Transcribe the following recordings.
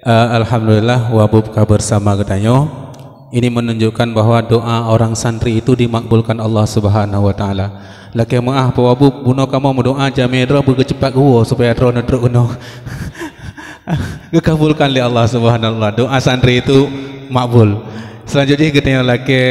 Alhamdulillah wabub bersama gedanyo. Ini menunjukkan bahwa doa orang santri itu dimakbulkan Allah Subhanahu wa taala. Laki maah pawabub buno kamu berdoa jamedra berkecepat gua supaya dro nedro uno. Dikabulkan oleh Allah Subhanahu wa taala. Doa santri itu makbul. Selanjutnya gedanyo laki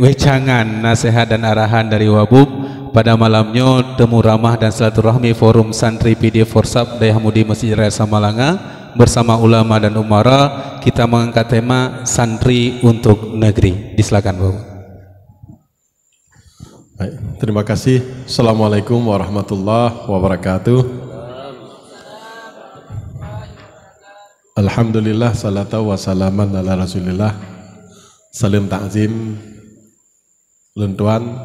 wecangan nasihat dan arahan dari wabub pada malamnya temu ramah dan silaturahmi forum santri PD Forsap Daya Mudi Masjid Raya Samalanga. Bersama ulama dan umara kita mengangkat tema santri untuk negeri. Disilakan Bu. Baik, terima kasih. Assalamualaikum warahmatullahi wabarakatuh. Alhamdulillah salatu wassalaman ala rasulillah. Salim takzim lentuan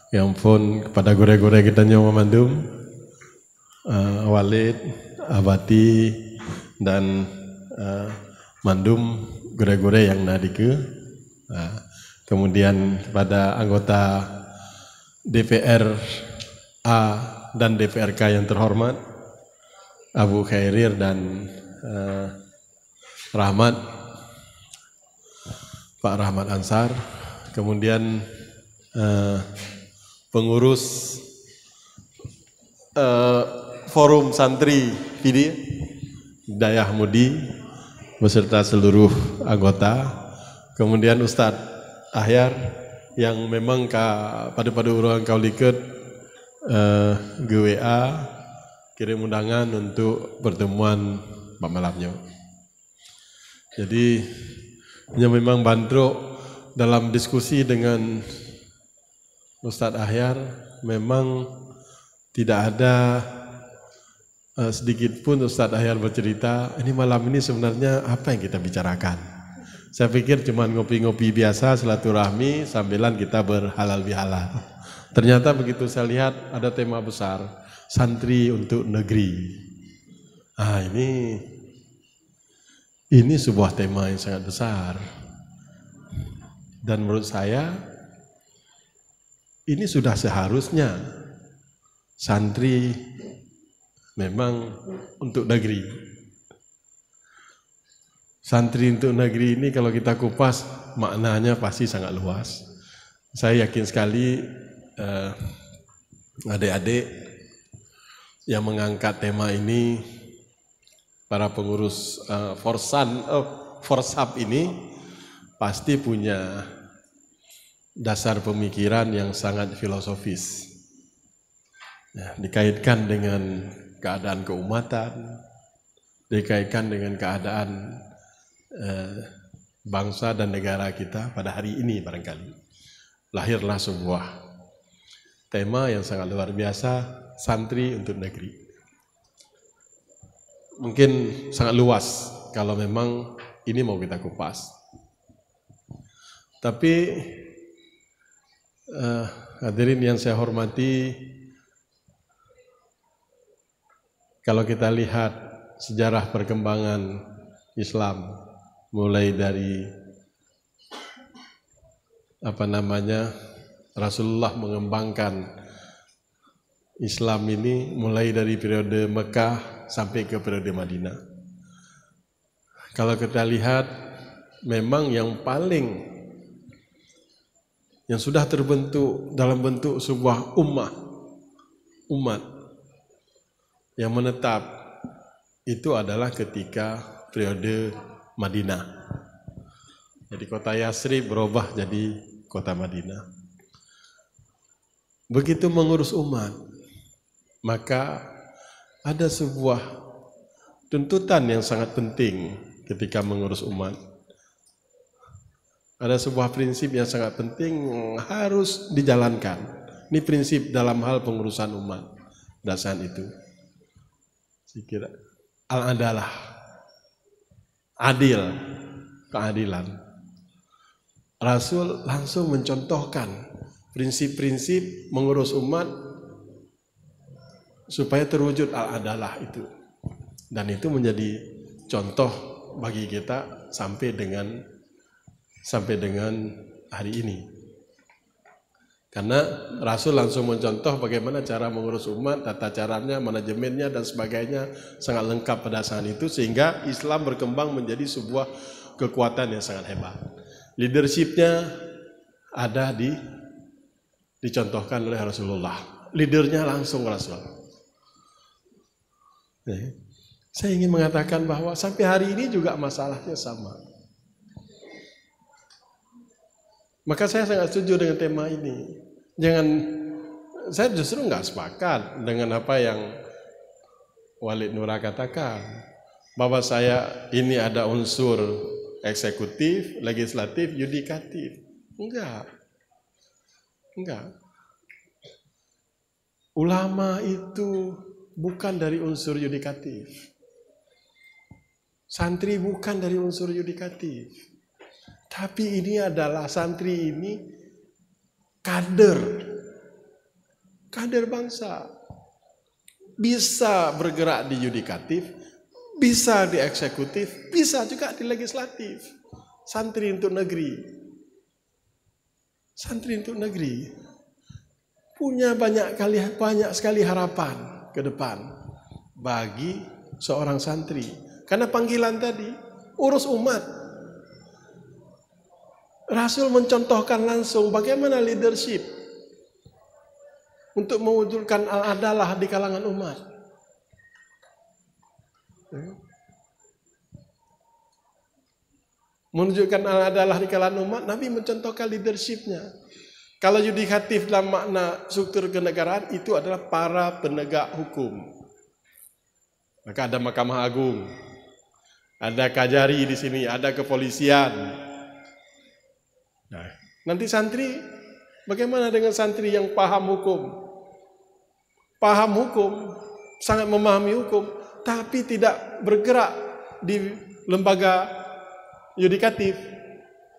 yang pun kepada gore-gore kita nyawa mandum, Walid, Abati dan mandum gure-gure yang nadike, kemudian pada anggota DPR A dan DPRK yang terhormat Abu Khairir dan Rahmat, Pak Rahmat Ansar, kemudian pengurus forum santri PD Daya Mudi beserta seluruh anggota, kemudian Ustadz Ahyar yang memang pada urang kau liket GWA kirim undangan untuk pertemuan malamnya. Jadi hanya memang Bandro dalam diskusi dengan Ustadz Ahyar memang tidak ada sedikit pun Ustadz Ahyar bercerita, ini malam ini sebenarnya apa yang kita bicarakan. Saya pikir cuma ngopi-ngopi biasa, silaturahmi, sambilan kita berhalal bihalal. Ternyata begitu saya lihat ada tema besar, santri untuk negeri. Ini sebuah tema yang sangat besar. Dan menurut saya, ini sudah seharusnya santri memang untuk negeri. Santri untuk negeri ini kalau kita kupas maknanya pasti sangat luas. Saya yakin sekali adik-adik yang mengangkat tema ini, para pengurus Forsap ini pasti punya dasar pemikiran yang sangat filosofis. Dikaitkan dengan keadaan keumatan, dikaitkan dengan keadaan bangsa dan negara kita pada hari ini barangkali. Lahirlah sebuah tema yang sangat luar biasa, santri untuk negeri. Mungkin sangat luas kalau memang ini mau kita kupas. Tapi hadirin yang saya hormati, kalau kita lihat sejarah perkembangan Islam mulai dari Rasulullah mengembangkan Islam ini mulai dari periode Mekah sampai ke periode Madinah. Kalau kita lihat memang yang sudah terbentuk dalam bentuk sebuah umat yang menetap itu adalah ketika periode Madinah. Jadi kota Yasrib berubah jadi kota Madinah. Begitu mengurus umat, maka ada sebuah tuntutan yang sangat penting ketika mengurus umat. Ada sebuah prinsip yang sangat penting harus dijalankan. Ini prinsip dalam hal pengurusan umat. Dasar itu. Saya kira al-adalah, adil, keadilan. Rasul langsung mencontohkan prinsip-prinsip mengurus umat supaya terwujud al-adalah itu. Dan itu menjadi contoh bagi kita sampai dengan hari ini. Karena Rasul langsung mencontoh bagaimana cara mengurus umat, tata caranya, manajemennya dan sebagainya sangat lengkap pada saat itu, sehingga Islam berkembang menjadi sebuah kekuatan yang sangat hebat. Leadershipnya ada dicontohkan oleh Rasulullah. Leadernya langsung Rasul. Saya ingin mengatakan bahwa sampai hari ini juga masalahnya sama. Maka saya sangat setuju dengan tema ini. Saya justru nggak sepakat dengan apa yang Walid Nura katakan, bahwa ini ada unsur eksekutif, legislatif, yudikatif. Enggak. Ulama itu bukan dari unsur yudikatif. Santri bukan dari unsur yudikatif. Tapi ini adalah santri ini kader bangsa. Bisa bergerak di yudikatif, bisa di eksekutif, bisa juga di legislatif. Santri untuk negeri. Punya banyak sekali harapan ke depan bagi seorang santri. Karena panggilan tadi urus umat. Rasul mencontohkan langsung bagaimana leadership untuk mewujudkan al-adalah di kalangan umat. Menunjukkan al-adalah di kalangan umat, Nabi mencontohkan leadershipnya. Kalau yudikatif dalam makna struktur kenegaraan itu adalah para penegak hukum. Maka ada Mahkamah Agung, ada Kajari di sini, ada kepolisian. Nah, nanti santri, bagaimana dengan santri yang paham hukum? Paham hukum, sangat memahami hukum, tapi tidak bergerak di lembaga yudikatif.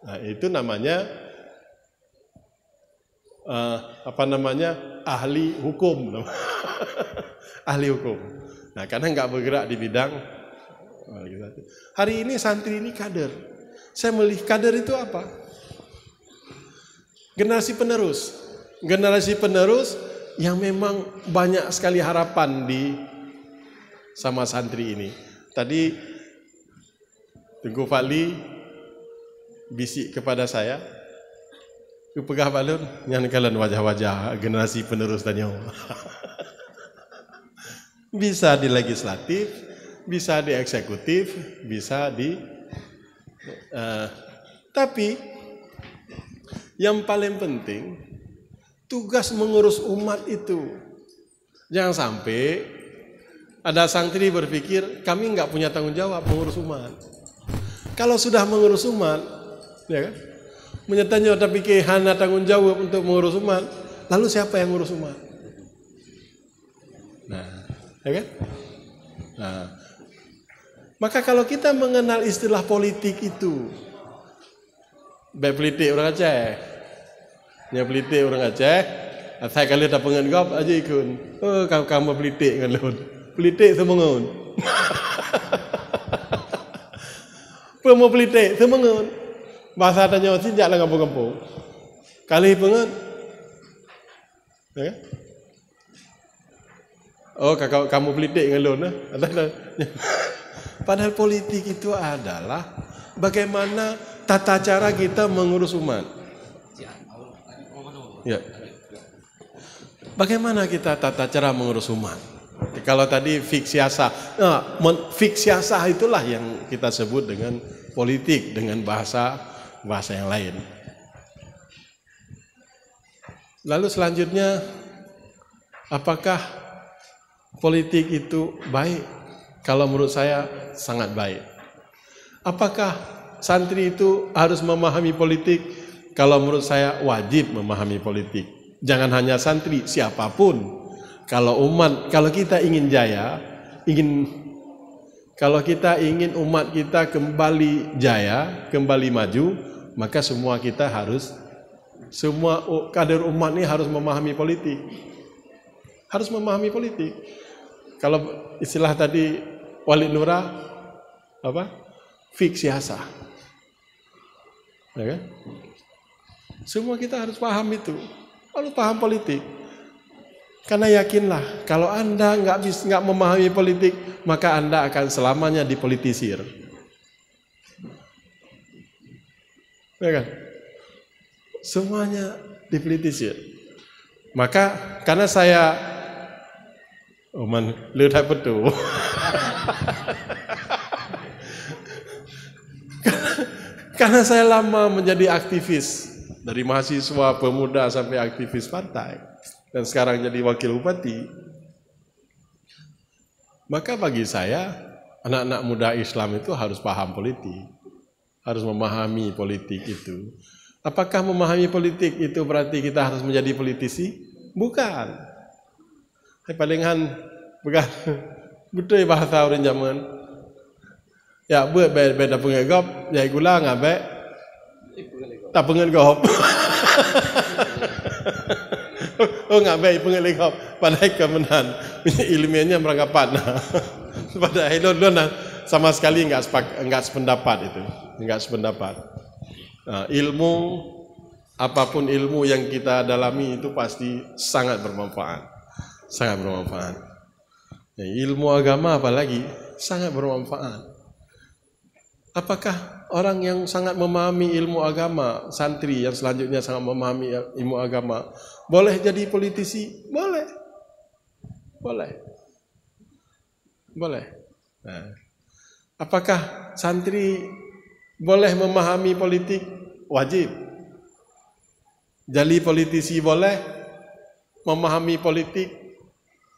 Nah, itu namanya ahli hukum. Ahli hukum. Nah, karena nggak bergerak di bidang. Hari ini santri ini kader. Saya melihat kader itu apa? Generasi penerus yang memang banyak sekali harapan sama santri ini. Tadi Tengku Fadli bisik kepada saya, "Ku pegah balun nyan kalian wajah-wajah generasi penerus tanya." Bisa di legislatif, bisa di eksekutif, bisa tapi yang paling penting, tugas mengurus umat itu. Jangan sampai ada santri berpikir, kami nggak punya tanggung jawab mengurus umat. Kalau sudah mengurus umat, ya kan? Menyatanya ada pikir hana tanggung jawab untuk mengurus umat, lalu siapa yang mengurus umat? Nah, ya kan? Nah, maka kalau kita mengenal istilah politik itu, baik politik orang Aceh. Nya politik orang Aceh, saya kali tak pengen aja ikut. Oh, kamu politik kan lun. Politik semangun. Pemo politik semangun. Bahasa tanya sejak lah kampung-kampung. Kali pengen. Ya? Oh, kamu politik kan lun. Padahal politik itu adalah bagaimana tata cara kita mengurus umat. Ya. Bagaimana kita tata cara mengurus umat? Kalau tadi fiksiasah, fiksiasah itulah yang kita sebut dengan politik dengan bahasa yang lain. Lalu selanjutnya, apakah politik itu baik? Kalau menurut saya sangat baik. Apakah santri itu harus memahami politik? Kalau menurut saya wajib memahami politik. Jangan hanya santri, siapapun. Kalau kita ingin jaya, kalau kita ingin umat kita kembali jaya, kembali maju, maka semua kader umat ini harus memahami politik. Harus memahami politik. Kalau istilah tadi Walid Nura, fiksiasah. Ya kan? Semua kita harus paham itu. Harus paham politik. Karena yakinlah, kalau Anda nggak memahami politik, maka Anda akan selamanya dipolitisir. Ya kan? Semuanya dipolitisir. Maka karena saya lihat betul. Karena saya lama menjadi aktivis, dari mahasiswa, pemuda sampai aktivis partai, dan sekarang jadi wakil bupati. Maka bagi saya, anak-anak muda Islam itu harus paham politik, harus memahami politik itu. Apakah memahami politik itu berarti kita harus menjadi politisi? Bukan. Palingan bukan betul bahasa orang zaman. Ya buat beda pengegop, ya gula ngabek. Tak pengegop. Oh ngabek pengegop. Padahal kemenan. Ilmiahnya merangkapan. Padahal lon sama sekali enggak sependapat itu. Enggak sependapat. Nah, ilmu, apapun ilmu yang kita dalami itu pasti sangat bermanfaat. Sangat bermanfaat. Ya, ilmu agama apalagi sangat bermanfaat. Apakah orang yang sangat memahami ilmu agama, santri yang selanjutnya sangat memahami ilmu agama, boleh jadi politisi? Boleh. Boleh. Boleh. Nah, apakah santri boleh memahami politik? Wajib. Jadi politisi boleh, memahami politik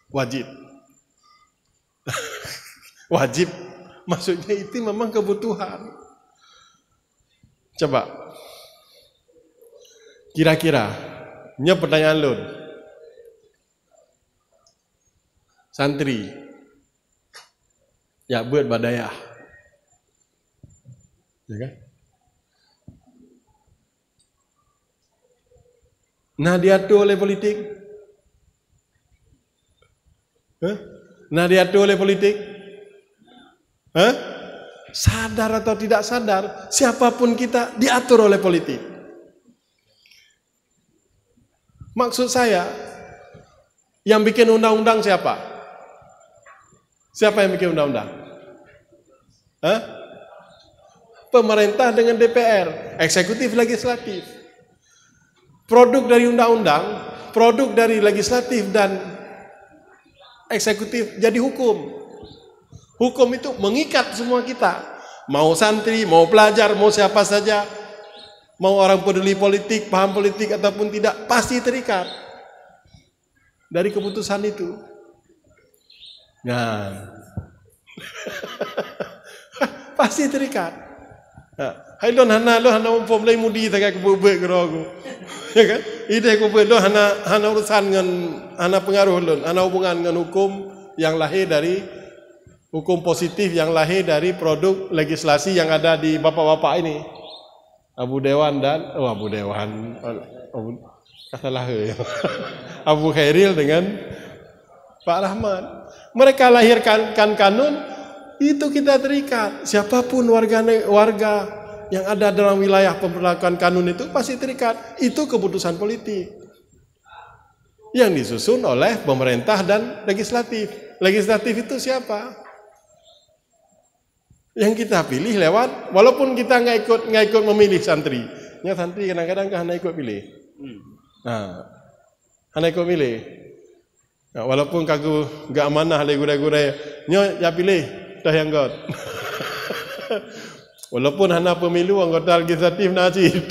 wajib. Wajib. Maksudnya itu memang kebutuhan. Coba. Kira-kira, ini pertanyaan lu. Santri. Ya buat badayah. Ya kan? Nah diatur oleh politik? Nah diatur oleh politik? Sadar atau tidak sadar, siapapun kita diatur oleh politik. Maksud saya, yang bikin undang-undang siapa? Siapa yang bikin undang-undang? Pemerintah dengan DPR, eksekutif, legislatif. Produk dari undang-undang, produk dari legislatif dan eksekutif jadi hukum. Hukum itu mengikat semua kita. Mau santri, mau pelajar, mau siapa saja. Mau orang peduli politik, paham politik ataupun tidak, pasti terikat dari keputusan itu. Nah, pasti terikat. Hai lo hana umpam lay mudi tak kebubek gerogu. Ya kan? Ide kebubek lo hana urusan dengan hana pengaruh lo, hana hubungan dengan hukum yang lahir dari hukum positif yang lahir dari produk legislasi yang ada di bapak-bapak ini. Abu Dewan dan Abu Dewan salah ya. Abu Khairil dengan Pak Rahman. Mereka lahirkan kanun, itu kita terikat. Siapapun warga yang ada dalam wilayah pemberlakuan kanun itu pasti terikat. Itu keputusan politik yang disusun oleh pemerintah dan legislatif. Legislatif itu siapa? Yang kita pilih lewat, walaupun kita nggak ikut memilih santri. Ya santri kadang-kadang kan hanya ikut pilih. Nah, hanya ikut pilih. Nah, walaupun kagu nggak amanah le gure-gure, nyo ya pilih dah yang god. Walaupun hanya pemilu anggota legislatif najib.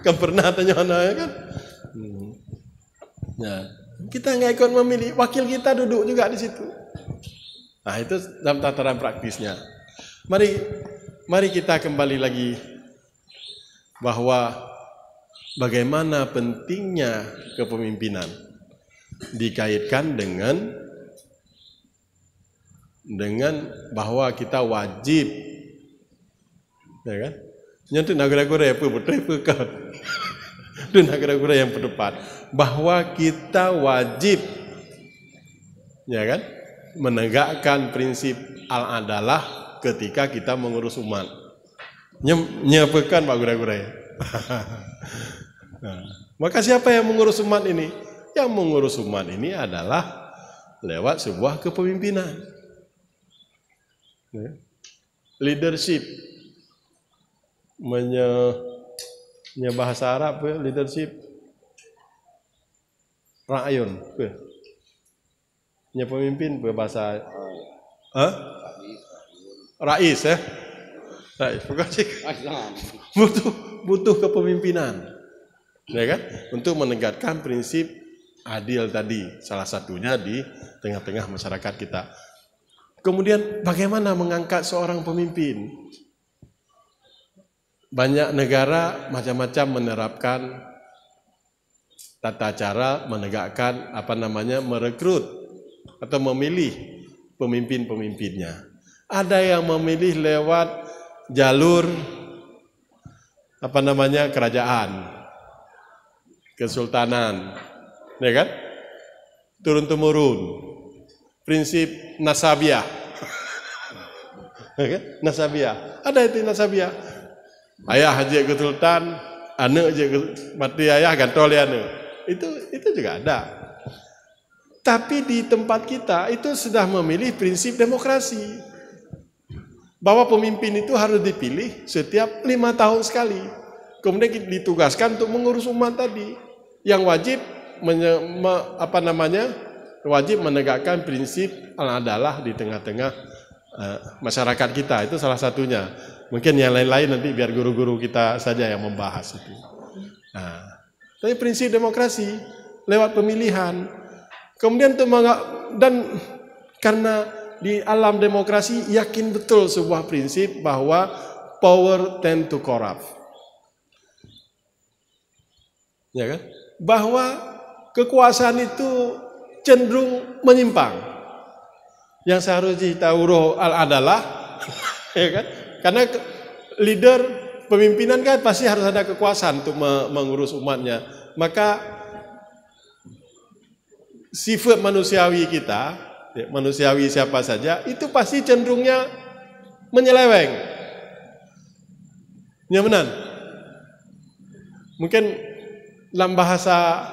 Kan pernah tanya hana kan? Nah, kita nggak ikut memilih, wakil kita duduk juga di situ. Nah, itu dalam tataran praktisnya. Mari kita kembali lagi bahwa bagaimana pentingnya kepemimpinan dikaitkan dengan bahwa kita wajib, ya kan? Nyentuh negara-negara apa betul kan? Itu negara-negara yang berdepan bahwa kita wajib, ya kan, menegakkan prinsip al-adalah ketika kita mengurus umat. Nyepekan Pak Gura-Gura. Nah, maka siapa yang mengurus umat ini? Yang mengurus umat ini adalah lewat sebuah kepemimpinan. Leadership. Bahasa Arab leadership. Ra'yun. Pemimpin bahasa Rais Rais, butuh kepemimpinan. Ya kan? Untuk menegakkan prinsip adil tadi, salah satunya di tengah-tengah masyarakat kita. Kemudian bagaimana mengangkat seorang pemimpin? Banyak negara macam-macam menerapkan tata cara menegakkan merekrut atau memilih pemimpin-pemimpinnya. Ada yang memilih lewat jalur kerajaan, kesultanan, ya kan? Turun-temurun, prinsip nasabiah, ya kan? Nasabiah, ada itu nasabiah. Ayah aja ke sultan, anak aja mati ayah gantol anak. Itu juga ada. Tapi di tempat kita itu sudah memilih prinsip demokrasi. Bahwa pemimpin itu harus dipilih setiap 5 tahun sekali. Kemudian ditugaskan untuk mengurus umat tadi. Yang wajib wajib menegakkan prinsip al-adalah di tengah-tengah masyarakat kita. Itu salah satunya. Mungkin yang lain-lain nanti biar guru-guru kita saja yang membahas itu. Nah, tapi prinsip demokrasi lewat pemilihan. Kemudian karena di alam demokrasi yakin betul sebuah prinsip bahwa power tend to corrupt. Ya kan? Bahwa kekuasaan itu cenderung menyimpang. Yang seharusnya tahu roh al-adalah, ya kan? Karena leader pemimpinan kan pasti harus ada kekuasaan untuk mengurus umatnya. Maka sifat manusiawi kita, manusiawi siapa saja, itu pasti cenderungnya menyeleweng. Ya benar. Mungkin dalam bahasa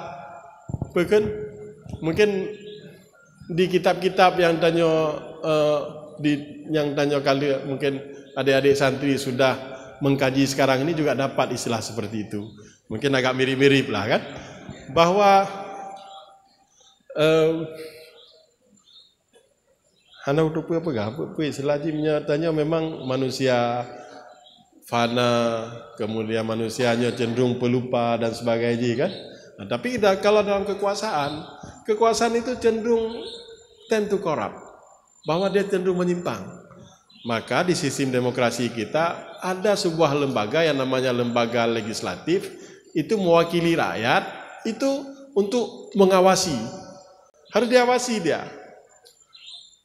mungkin di kitab-kitab yang tanya kali mungkin adik-adik santri sudah mengkaji sekarang ini juga dapat istilah seperti itu. Mungkin agak mirip-mirip lah kan. Bahwa anak utuh apa selajimnya tanya memang manusia fana, kemudian manusianya cenderung pelupa dan sebagainya kan. Nah, tapi kalau dalam kekuasaan itu cenderung tend to corrupt, bahwa dia cenderung menyimpang. Maka di sistem demokrasi kita ada sebuah lembaga yang namanya lembaga legislatif, itu mewakili rakyat, itu untuk mengawasi. Harus diawasi dia.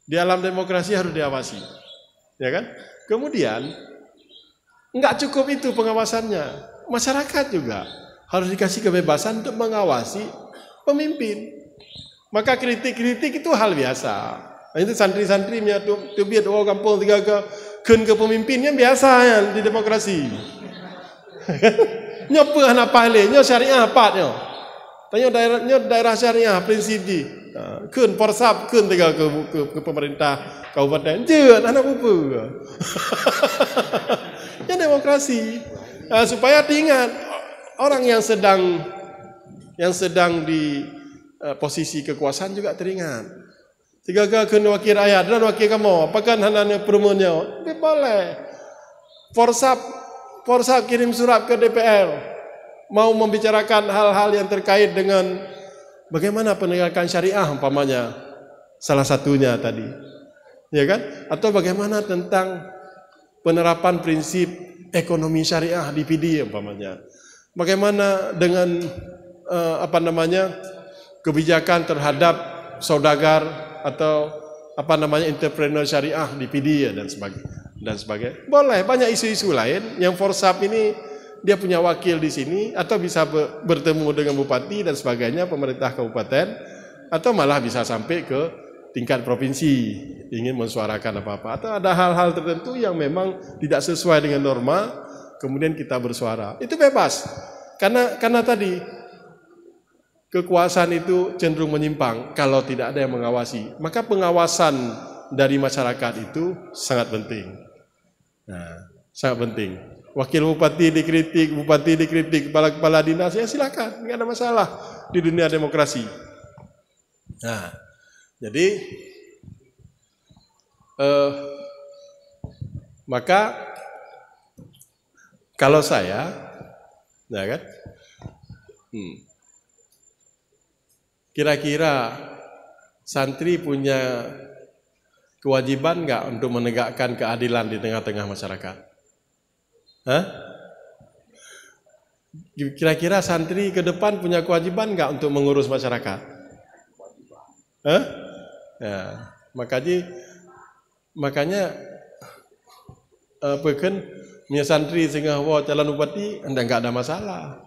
Di alam demokrasi harus diawasi. Ya kan? Kemudian enggak cukup itu pengawasannya. Masyarakat juga harus dikasih kebebasan untuk mengawasi pemimpin. Maka kritik-kritik itu hal biasa. Nah, itu santri-santrinya tuh biar orang kampung tiga ke pemimpinnya biasa ya di demokrasi. Nyopo anak pahle, nyo syariah patnya. Tanya daerah syariah prinsip di. Kun porsap kun tiga ke pemerintah kabupaten. Jeut anak apa? Ya demokrasi. Supaya diingat orang yang sedang di posisi kekuasaan juga teringat. Tiga kun wakil rakyat dan wakil kamu, apakah hananya perumunnya? Boleh. Porsap kirim surat ke DPR, mau membicarakan hal-hal yang terkait dengan bagaimana penegakan syariah umpamanya, salah satunya tadi, ya kan? Atau bagaimana tentang penerapan prinsip ekonomi syariah di PD umpamanya. Bagaimana dengan kebijakan terhadap saudagar atau entrepreneur syariah di PD dan sebagainya. Boleh, banyak isu-isu lain yang forsap ini dia punya wakil di sini atau bisa bertemu dengan bupati dan sebagainya, pemerintah kabupaten, atau malah bisa sampai ke tingkat provinsi ingin mensuarakan apa-apa, atau ada hal-hal tertentu yang memang tidak sesuai dengan norma kemudian kita bersuara. Itu bebas. Karena tadi kekuasaan itu cenderung menyimpang kalau tidak ada yang mengawasi. Maka pengawasan dari masyarakat itu sangat penting. Nah, sangat penting. Wakil bupati dikritik, kepala dinas, ya silakan, nggak ada masalah di dunia demokrasi. Nah, jadi maka kalau saya, ya kan, kira-kira santri punya kewajiban nggak untuk menegakkan keadilan di tengah-tengah masyarakat? Hah? Kira-kira santri ke depan punya kewajiban nggak untuk mengurus masyarakat? Hah? Ya, makanya kan punya santri sehingga calon bupati anda nggak ada masalah.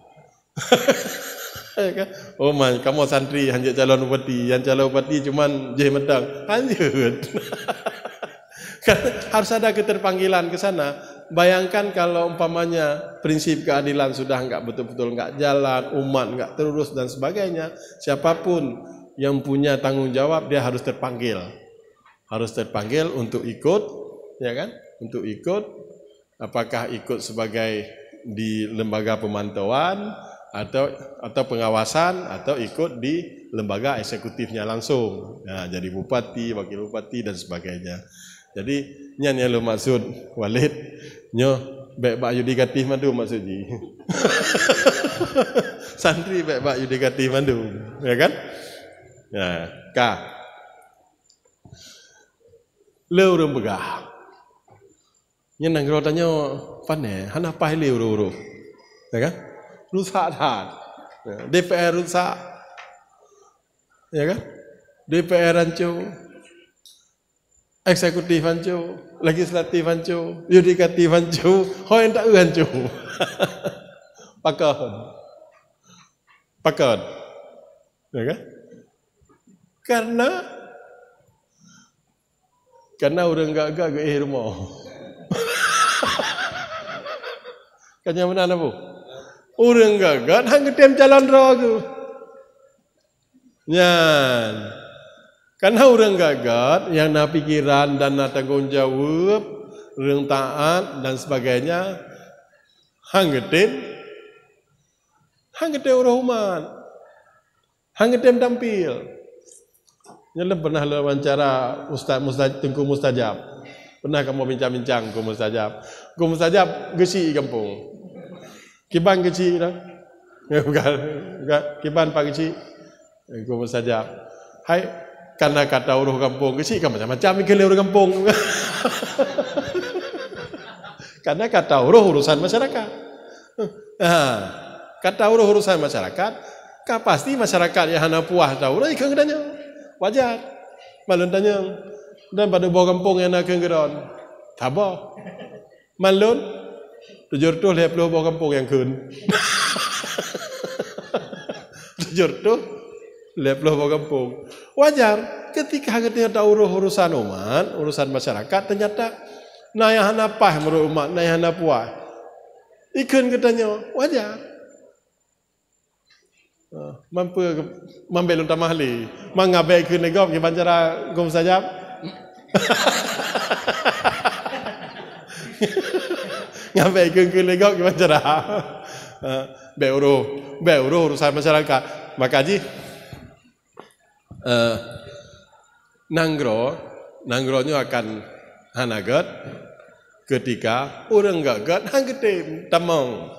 Oh man, kamu santri hanya calon bupati, yang calon bupati cuman je medang, lanjut. Harus ada keterpanggilan ke sana. Bayangkan kalau umpamanya prinsip keadilan sudah enggak betul-betul enggak jalan, umat enggak terurus dan sebagainya, siapapun yang punya tanggung jawab dia harus terpanggil. Harus terpanggil untuk ikut, ya kan? Untuk ikut, apakah ikut sebagai di lembaga pemantauan atau pengawasan atau ikut di lembaga eksekutifnya langsung. Nah, jadi bupati, wakil bupati dan sebagainya. Jadi nyan lo maksud Walid nyo baik bak yudikatif mandu maksudnya. Santri baik bak yudikatif mandu, ya kan? Nah, leu urang begah. Nyan nang tanya pane, hana pai leu uru. Ya kan? Rusak dah. DPR rusak. Ya kan? DPR hancur. Eksekutif hancur, legislatif hancur, yudikatif hancur, hoi tak hancur. Pakad, ya kan? Karena orang gagak ke rumah. Kanya mana bu? Orang gagak hang ketem calon rogu. Nyan. Karena orang gagal yang nak pikiran dan nak tanggung jawab, orang taat dan sebagainya, hang getem orang umat, hang getem tampil. Nyelem pernah wawancara Ustaz Tengku Mustajab, pernah kamu bincang-bincang Tengku Mustajab. Tengku Mustajab gesi kampung, kiban gesi dah, kiban pak gesi, Tengku Mustajab. Hai. Karena kata uruh kampung sih kan macam-macam ikan uruh kampung. Karena kata uruh urusan masyarakat. Kata uruh urusan masyarakat, pasti masyarakat yang hana puah tahu uruh ikan gedanya. Wajar. Malun tanya dan pada bawah kampung yang nak kegeron. Tabah. Malun tujur tu lihat bawah kampung yang kun. Tujur tu lihat bawah kampung. Wajar ketika kita tahu urusan umat, urusan masyarakat, ternyata naya hana pah menurut umat, naya hana puah. Ikun katanya wajar. Mampu membelun tamahli, mengabai ikun negom ke bancara gom sajab. Ngabai ikun negom ke bancara. Beuro urusan masyarakat. Maka ji Nanggronya akan hanagat ketika orang gagat hanggetim tamang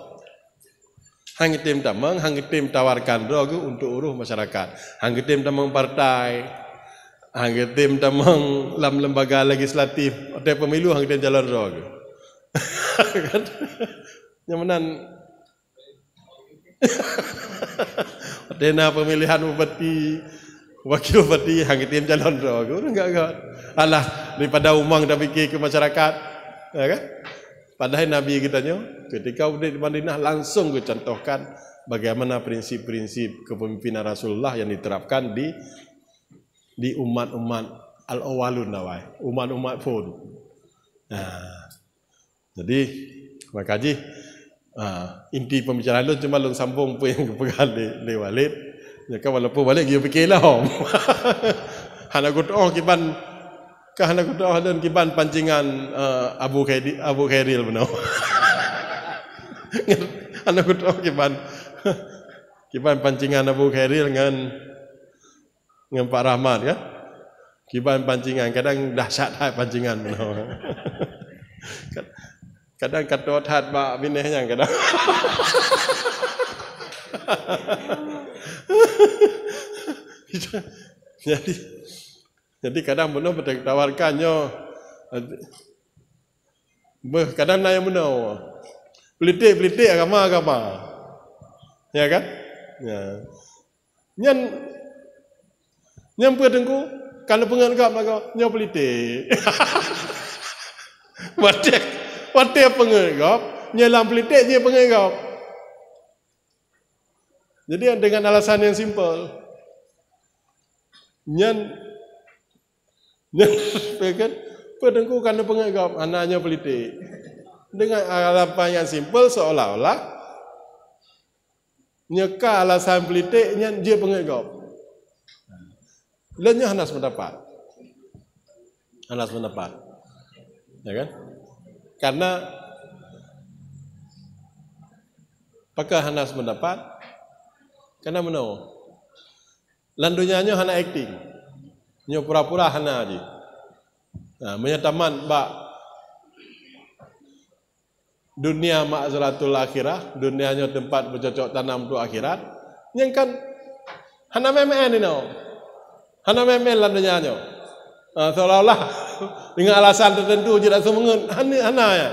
tawarkan rogu untuk uruh masyarakat, hanggetim tamang partai, hanggetim tamang lembaga legislatif atau pemilu hanggetim jalan rogu. Nyamanan dena pemilihan bupati wakil bupati hanggetim jalan rogu enggak. Alah daripada umang dah fikir ke masyarakat, ya kan? Padahal Nabi kita ketika udah di Madinah langsung dicontohkan bagaimana prinsip-prinsip kepemimpinan Rasulullah yang diterapkan di umat-umat al-awwalun umat-umat pun. Nah, jadi makanya Inti pembicaraan lu cuma lu sambung pun yang kepegang le Walid. Ya kan walaupun Walid dia fikirlah. Hana kutoh kiban hana kutoh dan kiban pancingan Abu Khairil benar. Hana kutoh kiban pancingan Abu Khairil dengan Pak Rahmat kan. Kiban pancingan kadang dahsyat pancingan benar. Kadang kata hat bak bineh yang kadang. jadi kadang benar betul tawarkannya. Kadang naya benar. Politik agama. Ya kan? Ya. Nyan pedengku kalau penganggap maka nyo politik. Wadah penganggap, nyelam politik dia penganggap. Jadi dengan alasan yang simple. Nyan kan pedengku karena penganggap anaknya politik. Dengan alasan yang simple seolah-olah nyeka alasan politik nyan dia penganggap. Lainnya Hanas mendapat. Ya kan? Karena apakah Hanas mendapat? Karena menau. Landunya hana acting. Nyo pura-pura hana aja. Nah, menyataman bak dunia ma'zratul akhirah, dunianya tempat bercocok tanam untuk akhirat. Yang kan hana memen ni no. Hana memen landunya nyo. Seolah-olah dengan alasan tertentu tidak semengen hana ya.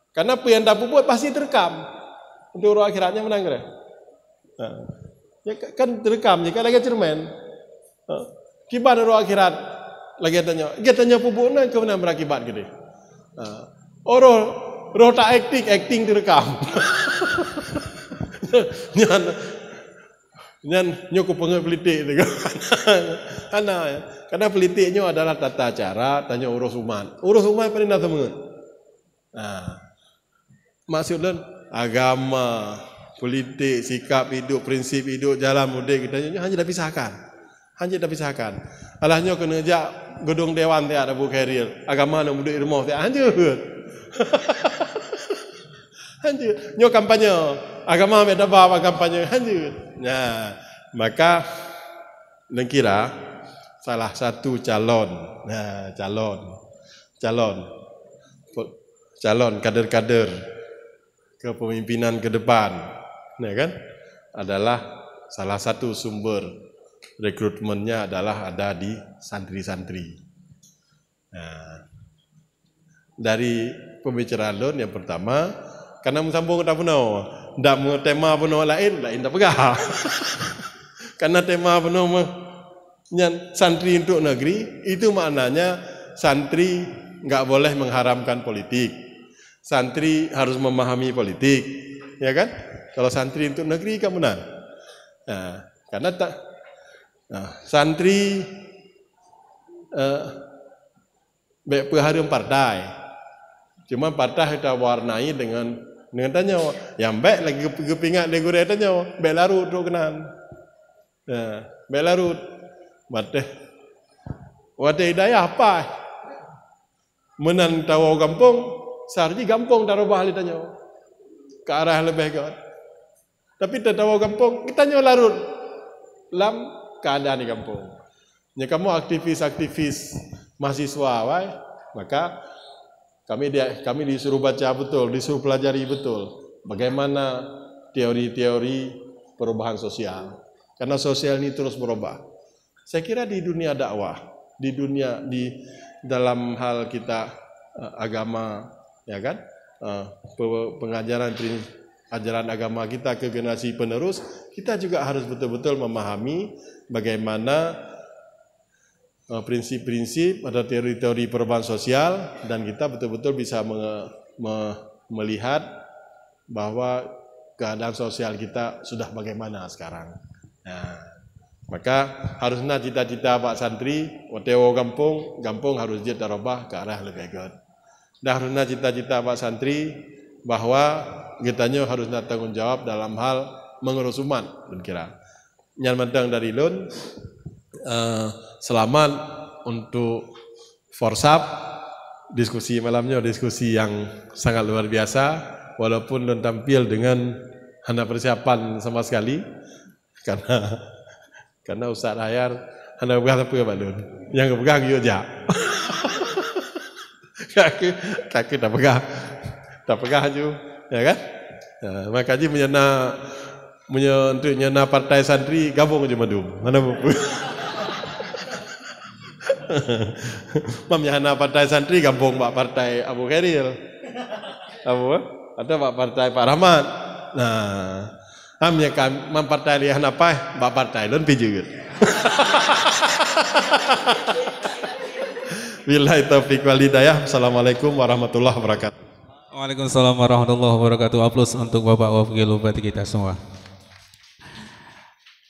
Karena apa yang dapat buat pasti terekam. Untuk roh akhiratnya menang ke? Ya kan terekam jika lagi cermin. Kibat roh akhirat lagi tanya pupuknya ke mana berakibat gede. Roh tak acting terekam. Nyan nyoko pengepolitik tu kan. Hana ya. Karena politiknya adalah tata cara tanya urus umat. Urus umat paling dah temen. Maksudnya agama, politik, sikap hidup, prinsip hidup, jalan mudik kita hanya dah pisahkan. Alahnya kena jak gedung dewan tiada Abu Khairil. Agama nak mudik rumah tiada hancur. Hancur. Nyo kampanye agama ada apa kampanye hancur. Nah, maka dengkira salah satu calon kader-kader kepemimpinan ke depan, ya kan? Adalah salah satu sumber rekrutmennya adalah ada di santri-santri. Nah, dari pembicaraan lon yang pertama, karena sambung tak puno, ndak tema puno lain tak pegah. Karena tema puno santri untuk negeri itu maknanya santri enggak boleh mengharamkan politik. Santri harus memahami politik, ya kan? Kalau santri untuk negeri kan benar. Nah, karena santri berharum partai. Cuma partai kita warnai dengan tanya yang baik lagi kepingat dia gurau tanya baik larut tu kenan. Nah, baik larut. Wate hidayah apa? Menan tahu kampung, sarji kampung taruh bahali tanya ke arah lebih ke. Tapi tak tahu kampung, kita tanya larut lam keadaan di kampung. Ya kamu aktivis mahasiswa, maka kami disuruh baca betul, disuruh pelajari betul bagaimana teori-teori perubahan sosial. Karena sosial ini terus berubah. Saya kira di dunia dakwah, di dalam hal kita agama, ya kan, pengajaran ajaran agama kita ke generasi penerus, kita juga harus betul-betul memahami bagaimana prinsip-prinsip atau teori-teori perubahan sosial dan kita betul-betul bisa melihat bahwa keadaan sosial kita sudah bagaimana sekarang. Nah, maka harusnya cita-cita Pak Santri, Watewo kampung harus dia terubah ke arah lebih baik. Dan harusnya cita-cita Pak Santri bahwa kitanya harus tanggung jawab dalam hal mengurus umat dan kira nyaman dari lun selamat untuk forsap diskusi malamnya, diskusi yang sangat luar biasa walaupun lun tampil dengan hanya persiapan sama sekali karena Ustaz Hayar hanya pegang apa balun yang pegang yo aja kaki tak pegang aja ya kan. Nah, makanya untuk nyena partai santri gabung aja madum mana buku mamnya partai santri gabung pak partai Abu Khairil ada pak partai Pak Rahmat. Nah amnya kan partai lihat apa pak partai lon pijut billahi taufiq wal hidayah. Assalamualaikum warahmatullahi wabarakatuh. Waalaikumsalam warahmatullahi wabarakatuh. Aplaus untuk Bapak Wakil Bupati kita semua.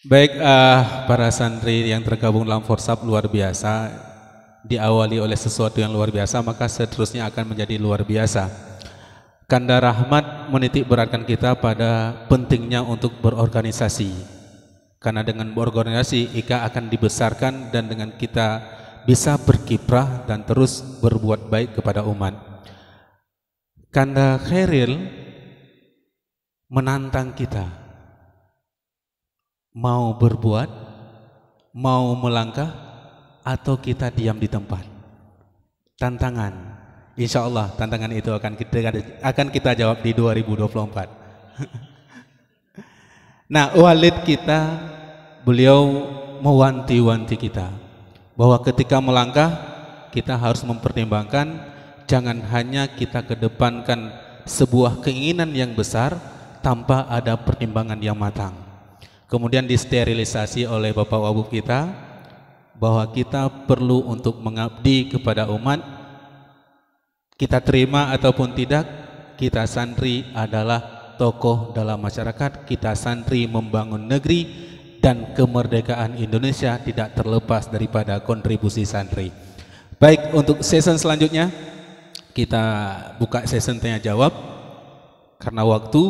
Baik, para santri yang tergabung dalam forsap luar biasa, diawali oleh sesuatu yang luar biasa, maka seterusnya akan menjadi luar biasa. Kanda Rahmat menitik beratkan kita pada pentingnya untuk berorganisasi, karena dengan berorganisasi Ika akan dibesarkan dan dengan kita bisa berkiprah dan terus berbuat baik kepada umat. Kanda Khairil menantang kita, mau berbuat, mau melangkah, atau kita diam di tempat. Tantangan, insya Allah tantangan itu akan kita jawab di 2024. Nah, walid kita, beliau mewanti-wanti kita bahwa ketika melangkah kita harus mempertimbangkan. Jangan hanya kita kedepankan sebuah keinginan yang besar tanpa ada pertimbangan yang matang. Kemudian disterilisasi oleh Bapak Wabub kita bahwa kita perlu untuk mengabdi kepada umat. Kita terima ataupun tidak, kita santri adalah tokoh dalam masyarakat. Kita santri membangun negeri dan kemerdekaan Indonesia tidak terlepas daripada kontribusi santri. Baik, untuk season selanjutnya kita buka sesi tanya jawab. Karena waktu,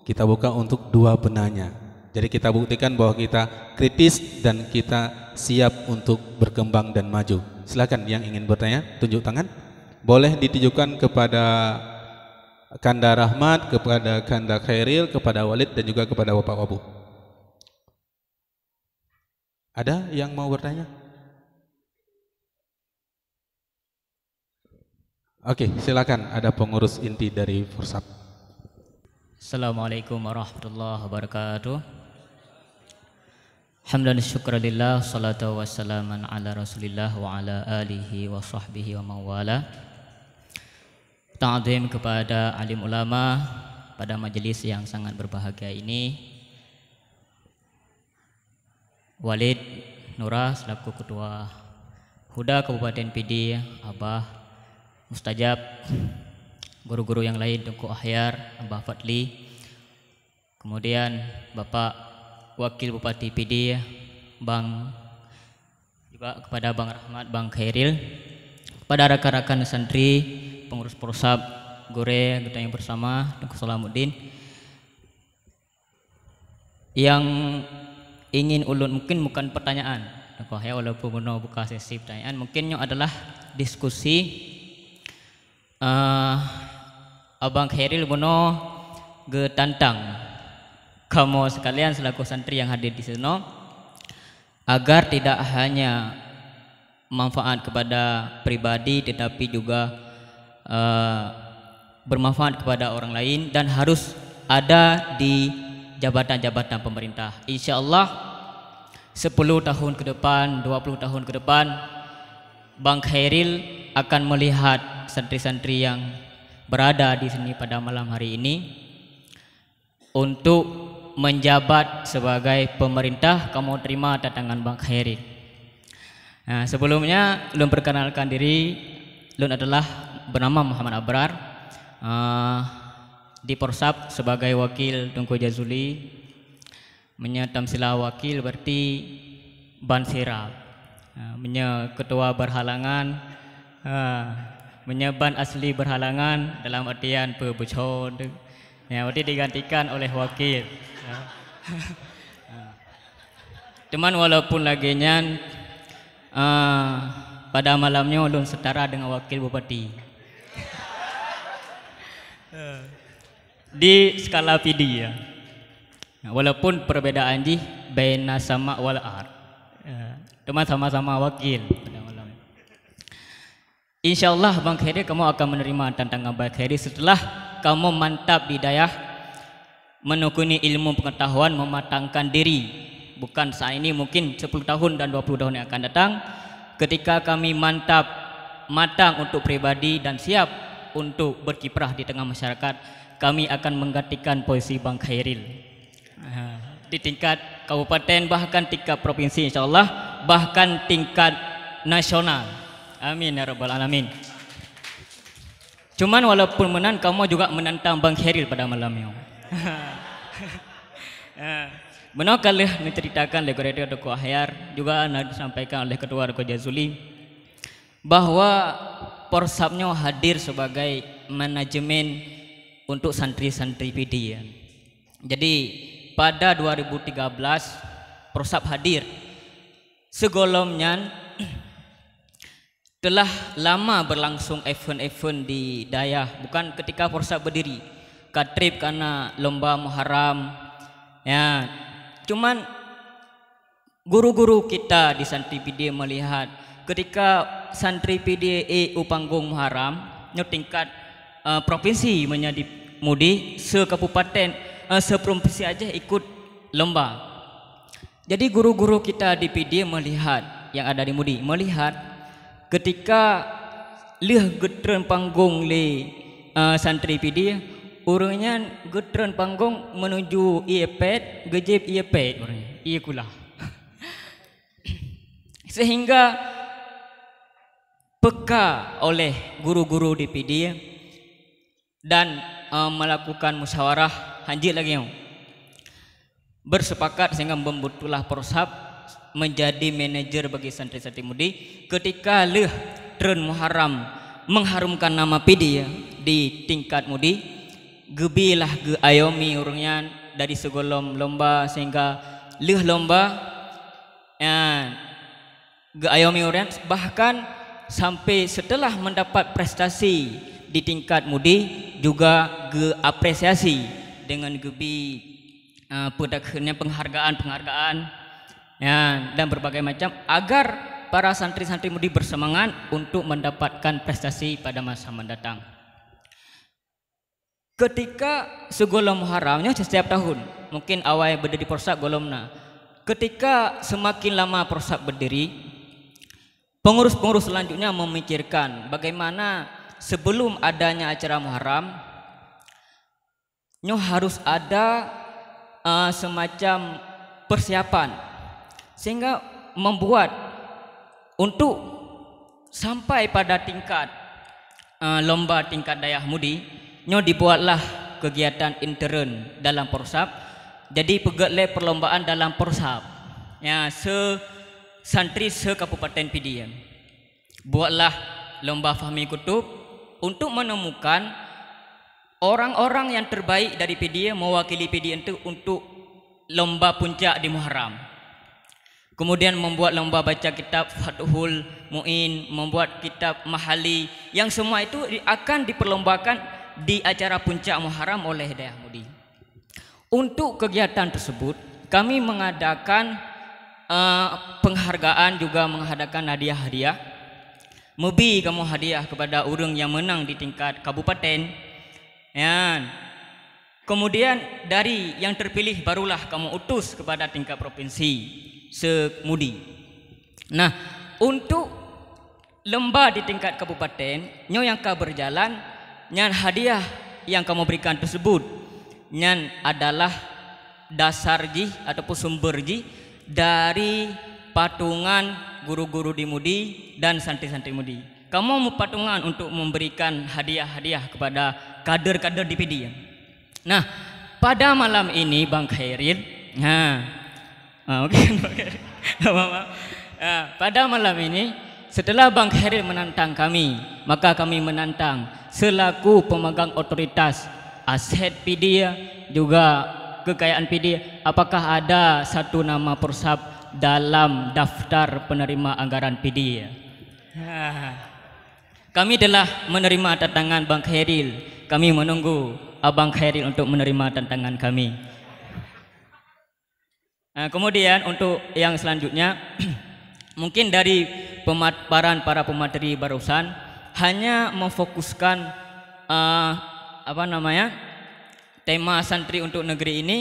kita buka untuk dua penanya. Jadi kita buktikan bahwa kita kritis dan kita siap untuk berkembang dan maju. Silakan yang ingin bertanya, tunjuk tangan. Boleh ditujukan kepada Kanda Rahmat, kepada Kanda Khairil, kepada Walid dan juga kepada Bapak Wabu. Ada yang mau bertanya? Oke, silakan, ada pengurus inti dari Forsap. Assalamualaikum warahmatullahi wabarakatuh. Hamdan syukralillah, salatu wassalaman ala rasulillah wa ala alihi wa sahbihi wa mawala. Ta'zim kepada alim ulama pada majelis yang sangat berbahagia ini. Walid Nurah selaku Ketua Huda Kabupaten PD, Abah Mustajab, guru-guru yang lain, Tengku Ahyar, Abah Fadli, kemudian Bapak Wakil Bupati PD, Bang, juga kepada Bang Rahmat, Bang Khairil, kepada rekan-rekan santri, pengurus Forsap, Gore, kita yang bersama, Tengku Salamuddin, yang ingin ulun mungkin bukan pertanyaan, Tengku Ahyar walaupun mau buka sesi pertanyaan, mungkinnya adalah diskusi. Abang Khairil Bono getantang kamu sekalian selaku santri yang hadir di sana agar tidak hanya manfaat kepada pribadi tetapi juga bermanfaat kepada orang lain dan harus ada di jabatan-jabatan pemerintah. Insya Allah 10 tahun ke depan, 20 tahun ke depan, Bang Khairil akan melihat santri-santri yang berada di sini pada malam hari ini untuk menjabat sebagai pemerintah. Kamu terima datangan Bang Khairil. Nah, sebelumnya Lun perkenalkan diri. Lun adalah bernama Muhammad Abrar, di Forsap sebagai wakil Tengku Jazuli, menyatamsila wakil berarti Ban Sirap, ketua berhalangan Menyeban asli berhalangan dalam artian pebucon. Ya, berarti digantikan oleh wakil. Ya. Cuman walaupun laginya pada malamnya ulun setara dengan wakil bupati. Di skala PD ya. Walaupun perbedaan ji baina sama wal ard. Cuma sama-sama wakil pada malam. Insyaallah Bang Khairi kamu akan menerima tantangan Bang Khairi setelah kamu mantap di daya menekuni ilmu pengetahuan, mematangkan diri. Bukan saat ini, mungkin 10 tahun dan 20 tahun yang akan datang. Ketika kami mantap, matang untuk pribadi dan siap untuk berkiprah di tengah masyarakat, kami akan menggantikan posisi Bang Khairil di tingkat kabupaten, bahkan tingkat provinsi insyaallah, bahkan tingkat nasional. Amin ya rabbal alamin. Cuman walaupun menang, kamu juga menantang Bang Khairil pada malam ini. Benar kali menceritakan oleh Ketua Doko Ahyar, juga disampaikan oleh Ketua Doko Jazuli, bahwa Porsapnya hadir sebagai manajemen untuk santri-santri PD ya. Jadi pada 2013 Porsap hadir. Segolomnya telah lama berlangsung event-event di Dayah, bukan ketika Porsap berdiri. Katrib karena lomba Muharram ya. Cuman guru-guru kita di santri PD melihat ketika santri PD EU panggung Muharram nyo tingkat provinsi menjadi mudi, se-kabupaten se-provinsi aja ikut lomba. Jadi guru-guru kita di PD melihat yang ada di mudi, melihat ketika leh getren panggung le santri PD, orangnya getren panggung menuju iepet, gejib iepet orangnya, iya kulah. Sehingga peka oleh guru-guru di PD dan melakukan musyawarah hanjit lagi bersepakat sehingga membentuklah Porsap menjadi manajer bagi santri-santri mudi. Ketika leh tren Muharram mengharumkan nama PD di tingkat mudi, gebilah ge ayomi orangnya dari segolom lomba sehingga leh lomba ya, ge ayomi orang, bahkan sampai setelah mendapat prestasi di tingkat mudi juga ge apresiasi dengan gebi pedagangnya penghargaan ya, dan berbagai macam agar para santri-santri mudi bersemangat untuk mendapatkan prestasi pada masa mendatang. Ketika segolom Muharramnya setiap tahun, mungkin awal berdiri Porsap golomna. Ketika semakin lama Porsap berdiri, pengurus-pengurus selanjutnya memikirkan bagaimana sebelum adanya acara Muharram nyo harus ada semacam persiapan, sehingga membuat untuk sampai pada tingkat lomba tingkat Dayah Mudi nyo dibuatlah kegiatan intern dalam Porsap. Jadi pegatle perlombaan dalam Porsap ya, santri se-kabupaten PD buatlah lomba Fahmi Kutub untuk menemukan orang-orang yang terbaik dari PD mewakili PD itu untuk lomba puncak di Muharram. Kemudian membuat lomba baca kitab Fathul Mu'in, membuat kitab Mahali, yang semua itu akan diperlombakan di acara puncak Muharram oleh Dayah Mudi. Untuk kegiatan tersebut kami mengadakan penghargaan, juga mengadakan hadiah-hadiah. Mebi kamu hadiah kepada orang yang menang di tingkat kabupaten ya. Kemudian dari yang terpilih barulah kamu utus kepada tingkat provinsi semudi. Nah, untuk lomba di tingkat kabupaten nyo yang ka berjalan, nyan hadiah yang kamu berikan tersebut nyan adalah dasar ji ataupun sumber ji dari patungan guru-guru di mudi dan santri-santri mudi. Kamu mau patungan untuk memberikan hadiah-hadiah kepada kader-kader di PD. Nah, pada malam ini Bang Khairil, pada malam ini setelah Bang Khairil menantang kami, maka kami menantang selaku pemegang otoritas aset PIDIA juga kekayaan PIDIA, apakah ada satu nama Persab dalam daftar penerima anggaran PIDIA? Kami telah menerima tantangan Bang Khairil. Kami menunggu Abang Khairil untuk menerima tantangan kami. Kemudian untuk yang selanjutnya mungkin dari pemaparan para pemateri barusan hanya memfokuskan tema santri untuk negeri ini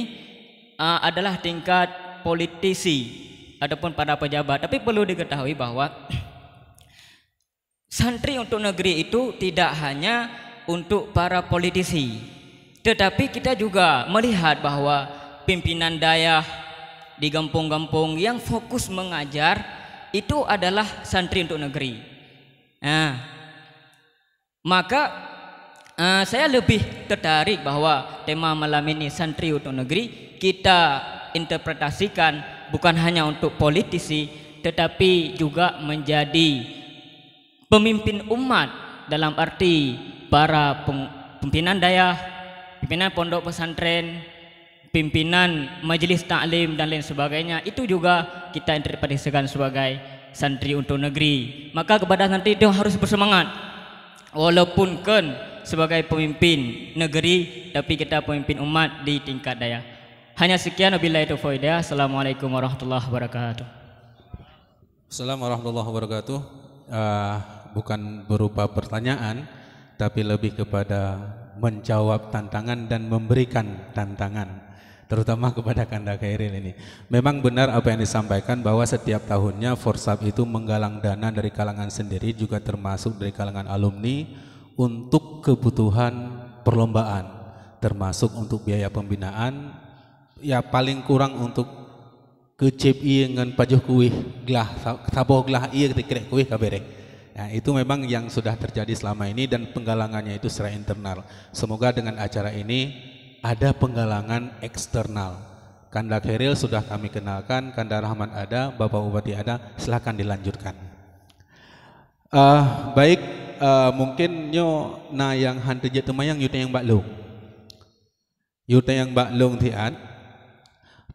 adalah tingkat politisi ataupun para pejabat. Tapi perlu diketahui bahwa santri untuk negeri itu tidak hanya untuk para politisi, tetapi kita juga melihat bahwa pimpinan dayah di kampung-kampung yang fokus mengajar itu adalah santri untuk negeri. Maka saya lebih tertarik bahwa tema malam ini santri untuk negeri kita interpretasikan bukan hanya untuk politisi, tetapi juga menjadi pemimpin umat dalam arti para pimpinan dayah, pimpinan pondok pesantren, pimpinan majelis taklim dan lain sebagainya. Itu juga kita interpretasikan sebagai santri untuk negeri. Maka kepada santri itu harus bersemangat, walaupun kan sebagai pemimpin negeri, tapi kita pemimpin umat di tingkat dayah. Hanya sekian, wabillahi taufiq. Assalamualaikum warahmatullahi wabarakatuh. Assalamualaikum warahmatullahi wabarakatuh. Bukan berupa pertanyaan, tapi lebih kepada menjawab tantangan dan memberikan tantangan, terutama kepada Kanda Khairil ini. Memang benar apa yang disampaikan bahwa setiap tahunnya Forsap itu menggalang dana dari kalangan sendiri, juga termasuk dari kalangan alumni untuk kebutuhan perlombaan, termasuk untuk biaya pembinaan, ya paling kurang untuk ke CPI dengan pajuh kuih gelah saboh gelah iya ketika kuih kabere. Nah, itu memang yang sudah terjadi selama ini dan penggalangannya itu secara internal. Semoga dengan acara ini ada penggalangan eksternal. Kanda Khairil sudah kami kenalkan, Kanda Rahman ada, Bapak Bupati ada, silahkan dilanjutkan. Baik, mungkin nyo na yang hantu jatuh mayang yuta yang baklung. Yuta yang baklung tian.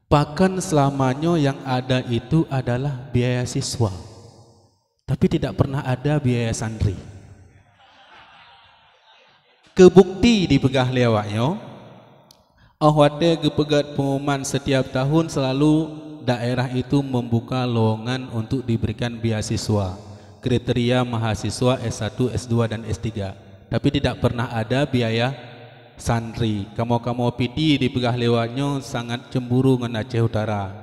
Bahkan selamanya yang ada itu adalah biaya siswa, tapi tidak pernah ada biaya santri. Kebukti di pegah lewatnya, awate kepegat pengumuman setiap tahun selalu daerah itu membuka lowongan untuk diberikan beasiswa, kriteria mahasiswa S1, S2 dan S3, tapi tidak pernah ada biaya santri. Kamu PD di pegah lewatnya sangat cemburu dengan Aceh Utara.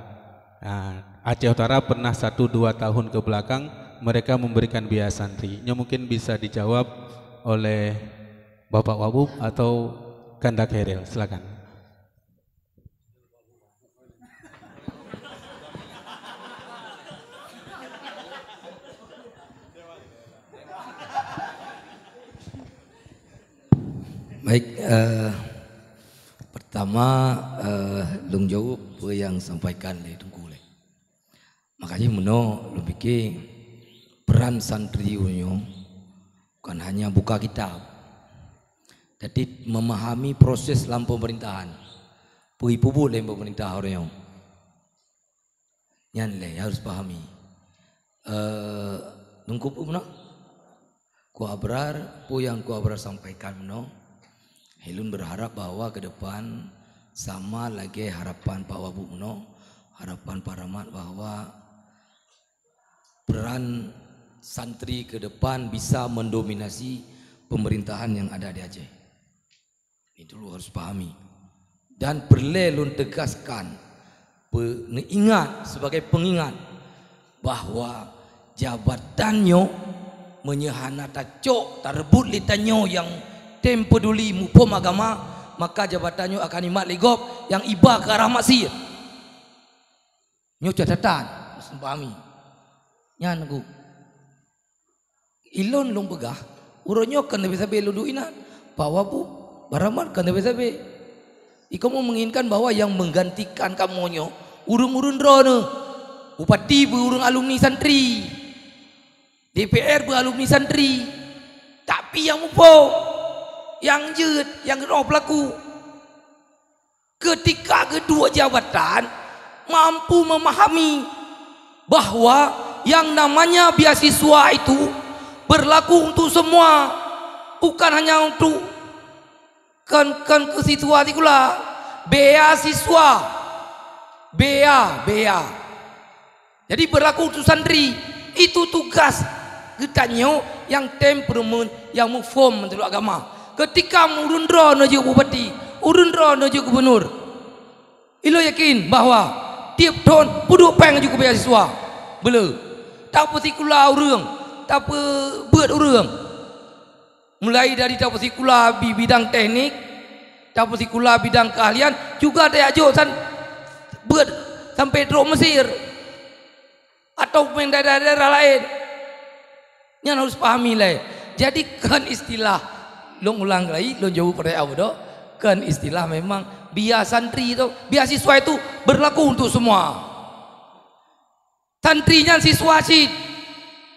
Nah, Aceh Utara pernah 1-2 tahun ke belakang mereka memberikan biaya santri. Nya mungkin bisa dijawab oleh Bapak Wabub atau Kanda Khairil, silakan. Baik, pertama Long jawab apa yang sampaikan oleh Tunggu Leh. Makanya meno lebih ke peran santri unyo bukan hanya buka kitab, jadi memahami proses dalam pemerintahan. Pui-pubu dalam pemerintah orangnya. Yan le harus pahami. Nunggu pun ku abrar, pu yang ku abrar sampaikan meno. Hilun berharap bahwa ke depan sama lagi harapan Pak Wabuk Meno, harapan Pak Rahmat bahwa peran santri ke depan bisa mendominasi pemerintahan yang ada di Aceh. Itu lu harus pahami. Dan perlu tegaskan, ingat sebagai pengingat bahwa jabatannya menyehana tacok terbut litanyo yang tem peduli mupom agama, maka jabatannya akan imat legop yang iba ke arah maksir. Nyo catatan, harus pahami. Nyan aku. Ilon long begah, uronyo kan lebih sabi luduinan. Bawa bu, baraman kan lebih sabi. Ikaw mau menginginkan bahwa yang menggantikan kamu urung-urung drone, upati urung alumni santri. DPR beralumni santri. Tapi yang mupo, yang jut, yang roh pelaku. Ketika kedua jabatan mampu memahami bahwa yang namanya beasiswa itu berlaku untuk semua, bukan hanya untuk kan ke situasi pula. Beasiswa, bea. Jadi berlaku untuk santri. Itu tugas getanyo yang temperament yang mufom menurut agama. Ketika urundro nojo bupati, urundro nojo gubernur, ilo yakin bahwa tiap tahun puduk peng juga beasiswa. Bela. Tak particular orang, tak buat orang. Mulai dari tak particular di bidang teknik, tak particular bidang keahlian, juga ada ajo buat sampai drop Mesir atau daerah-daerah lain. Yang harus pahami lah. Jadi kan istilah long ulang lagi, long jauh pada awal kan istilah memang bias santri itu, beasiswa itu berlaku untuk semua. Santrinya siswa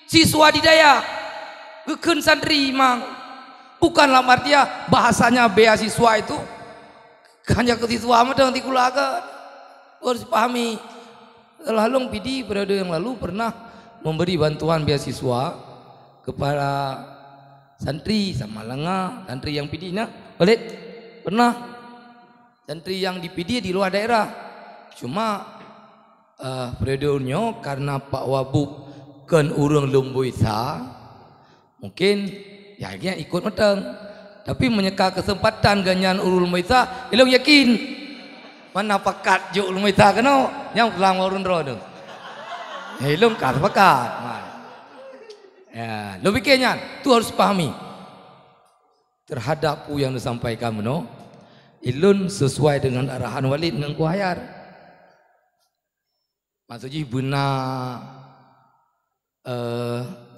siswa didaya, bukan santri mang. Bukanlah artinya bahasanya beasiswa itu hanya ke siswa macam tikulaga. Harus pahami. Lalu PD periode yang lalu pernah memberi bantuan beasiswa kepada santri sama lenga, santri yang PD-nya balik pernah, santri yang di PD di luar daerah. Cuma periodenya karena Pak Wabub kan urang Lumbuisa, mungkin ya ikut matang, tapi menyeka kesempatan ganyan urul Lumbuisa, ilong yakin mana pakat jo Lumbuisa kano yang pulang urun rodo, ilong kat pakat. Ya, lo pikirnya tu harus pahami terhadap yang disampaikan meno ilun sesuai dengan arahan Walid dengan kuayar. Maksudnya benar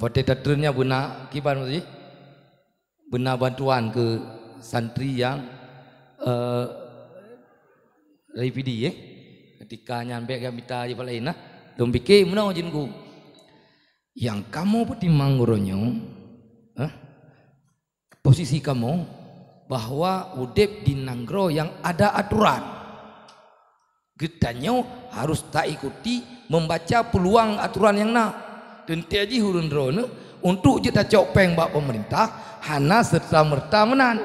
potetaternya benar kiban maksudnya benar bantuan ke santri yang dari PD ketika nyampe gamita di lain nah dong pikir meno jinku yang kamu pertimbang guronyo, posisi kamu bahwa udep di nanggro yang ada aturan. Getanyo harus tak ikuti membaca peluang aturan yang nak. Dan tiaji hurun drone untuk kita copeng bak pemerintah hana serta merta menan.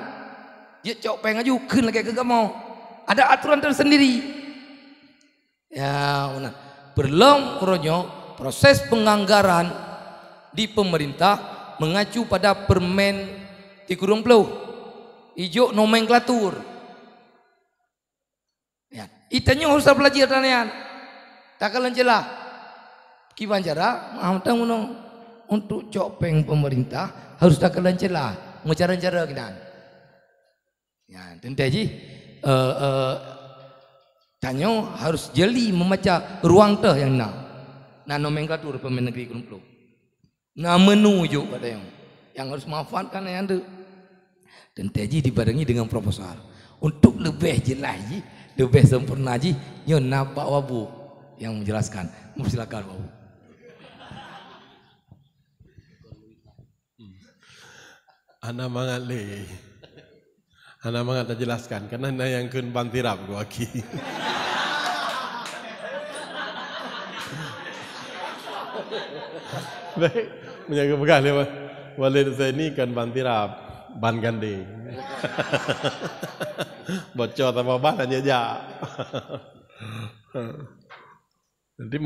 Dia copeng aja kan lagi ke kamu. Ada aturan tersendiri. Ya, belum guronyo proses penganggaran di pemerintah mengacu pada Permen 30 ijo nomenklatur. Ya, itanya harus belajar tanian. Takalan jelas. Kiban cara untuk copeng pemerintah harus takalan jelas. Cara-cara kinan. Ya, tentu tanyo harus jeli membaca ruang teh yang nah nomenklatur Permen Negeri 30. Nah menuju pada yang harus manfaatkan yang ada. Dan teji dibarengi dengan proposal untuk lebih jelas lebih sempurna nyona Pak Wabu yang menjelaskan. Silakan Wabu. Ana mangat le. Ana mangat jelaskan karena na yang kun bantirap gua aki. Baik, menjaga bekal ya, Walid saya ini kan bantirap, ban gandeng. Bocor sama ban aja aja. Nanti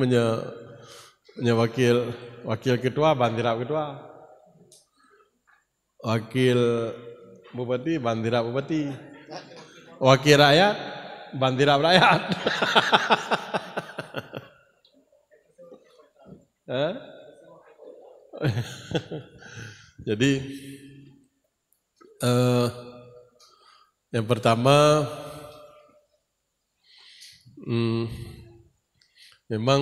wakil ketua bantirap ketua, wakil bupati bantirap bupati, wakil rakyat bantirap rakyat. Jadi yang pertama memang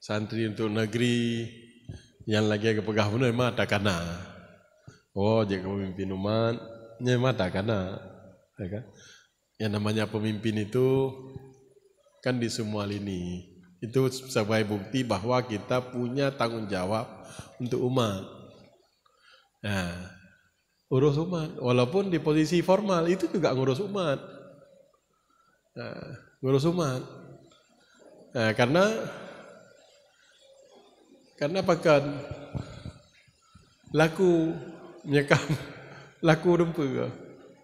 santri untuk negeri yang lagi kepegah pun memang ada kana. Oh, jadi pemimpin umat memang ada kana, ya kan? Yang namanya pemimpin itu kan di semua lini. Itu sebagai bukti bahwa kita punya tanggung jawab untuk umat. Nah, urus umat, walaupun di posisi formal itu juga ngurus umat. Nah, ngurus umat. Nah, karena pakan laku menyekam, laku rempa.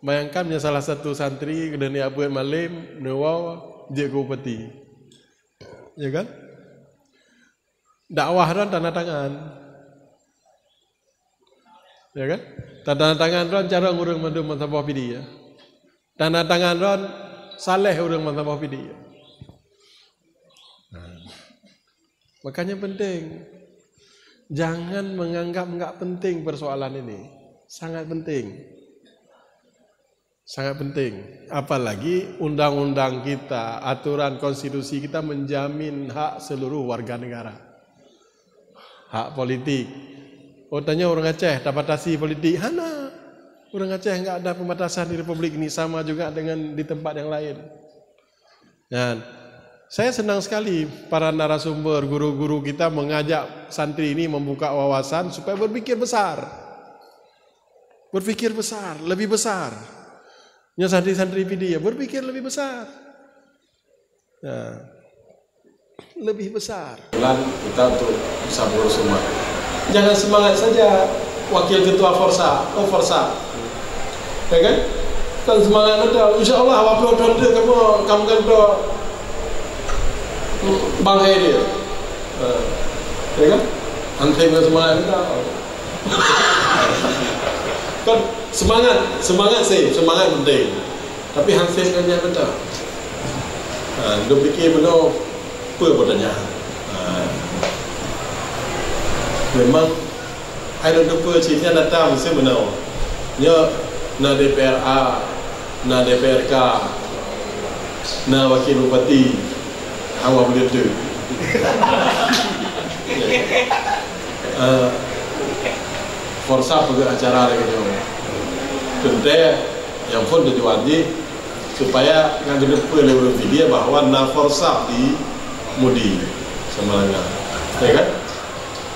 Bayangkan salah satu santri kena ni Abu Malim, Nawal, je Bupati. Ya kan? Dakwah dan tanda tangan. Ya kan? Tanda tangan ron cara ngurung mandu mazhab Wahidi ya. Tanda tangan ron saleh urang mazhab Wahidi ya. Makanya penting. Jangan menganggap enggak penting persoalan ini. Sangat penting. Sangat penting. Apalagi undang-undang kita, aturan konstitusi kita menjamin hak seluruh warga negara. Hak politik. Oh, tanya orang Aceh, dapat batasi politik. Hana. Orang Aceh enggak ada pembatasan di Republik ini, sama juga dengan di tempat yang lain. Dan saya senang sekali para narasumber, guru-guru kita mengajak santri ini membuka wawasan supaya berpikir besar. Berpikir besar, lebih besar. Ya, santri-santri PD ya berpikir lebih besar. Nah, lebih besar. Kita untuk bisa mengurus umat. Jangan semangat saja wakil ketua Forsa, Forsa. Ya kan? Kan semangat ada. Insya-Allah waplo tonde kamu kan do Bang Hedi. Ya kan? Antum semangat ada. Kan semangat penting. Tapi hasilnya betul. Dia fikir benar apa bertanya. Memang ada dua cerita datang sebenarnya. Nya na DPRA, na DPRK, na wakil bupati awak boleh tu. Forsa pergi acara lagi tu. Tentu yang pun diwajib supaya yang didepan oleh video bahawa na Forsa di Mudi Semalanga. Ya kan?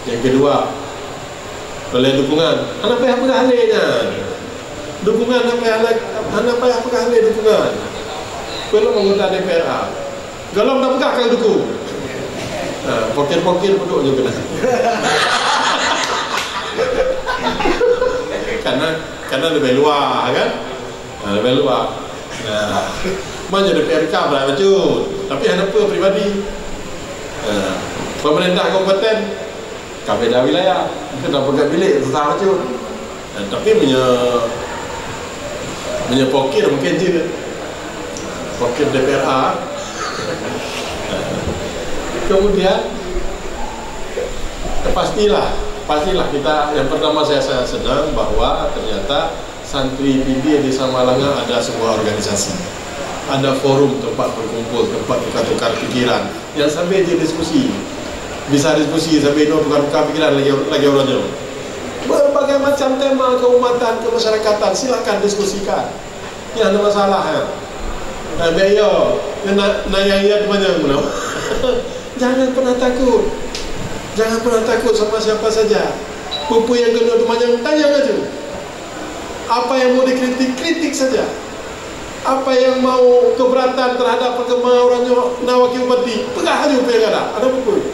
Yang kedua, oleh dukungan. Apa yang halnya? Dukungan apa halnya dukungan? Kalau anggota DPRA, kalau tak buka kalau dukung. Pokir-pokir duduk juga. Karena lebih luar kan? Lebih luar. Mana DPRK berapa cut? Tapi ada apa pribadi? Pemerintah kompeten, KPD wilayah, kita pegang bilik setara cut. Tapi punya pokir mungkin je. Pokir DPRA. Kemudian pastilah kita, yang pertama saya senang bahwa ternyata santri PD di Samalanga ada sebuah organisasi, ada forum tempat berkumpul, tempat tukar-tukar pikiran, yang sampai dia diskusi, bisa diskusi sampai tukar-tukar pikiran lagi orangnya. Berbagai macam tema keumatan, kemasyarakatan, silakan diskusikan. Ini ada masalah ya. Beyo, naya banyak mana. Jangan pernah takut. Jangan pernah takut sama siapa saja. Pupu yang kena banyak tanya aja. Apa yang mau dikritik, kritik saja. Apa yang mau keberatan terhadap perkembangan orangnya nawakil bupati, pegah aja apa yang ada pupu.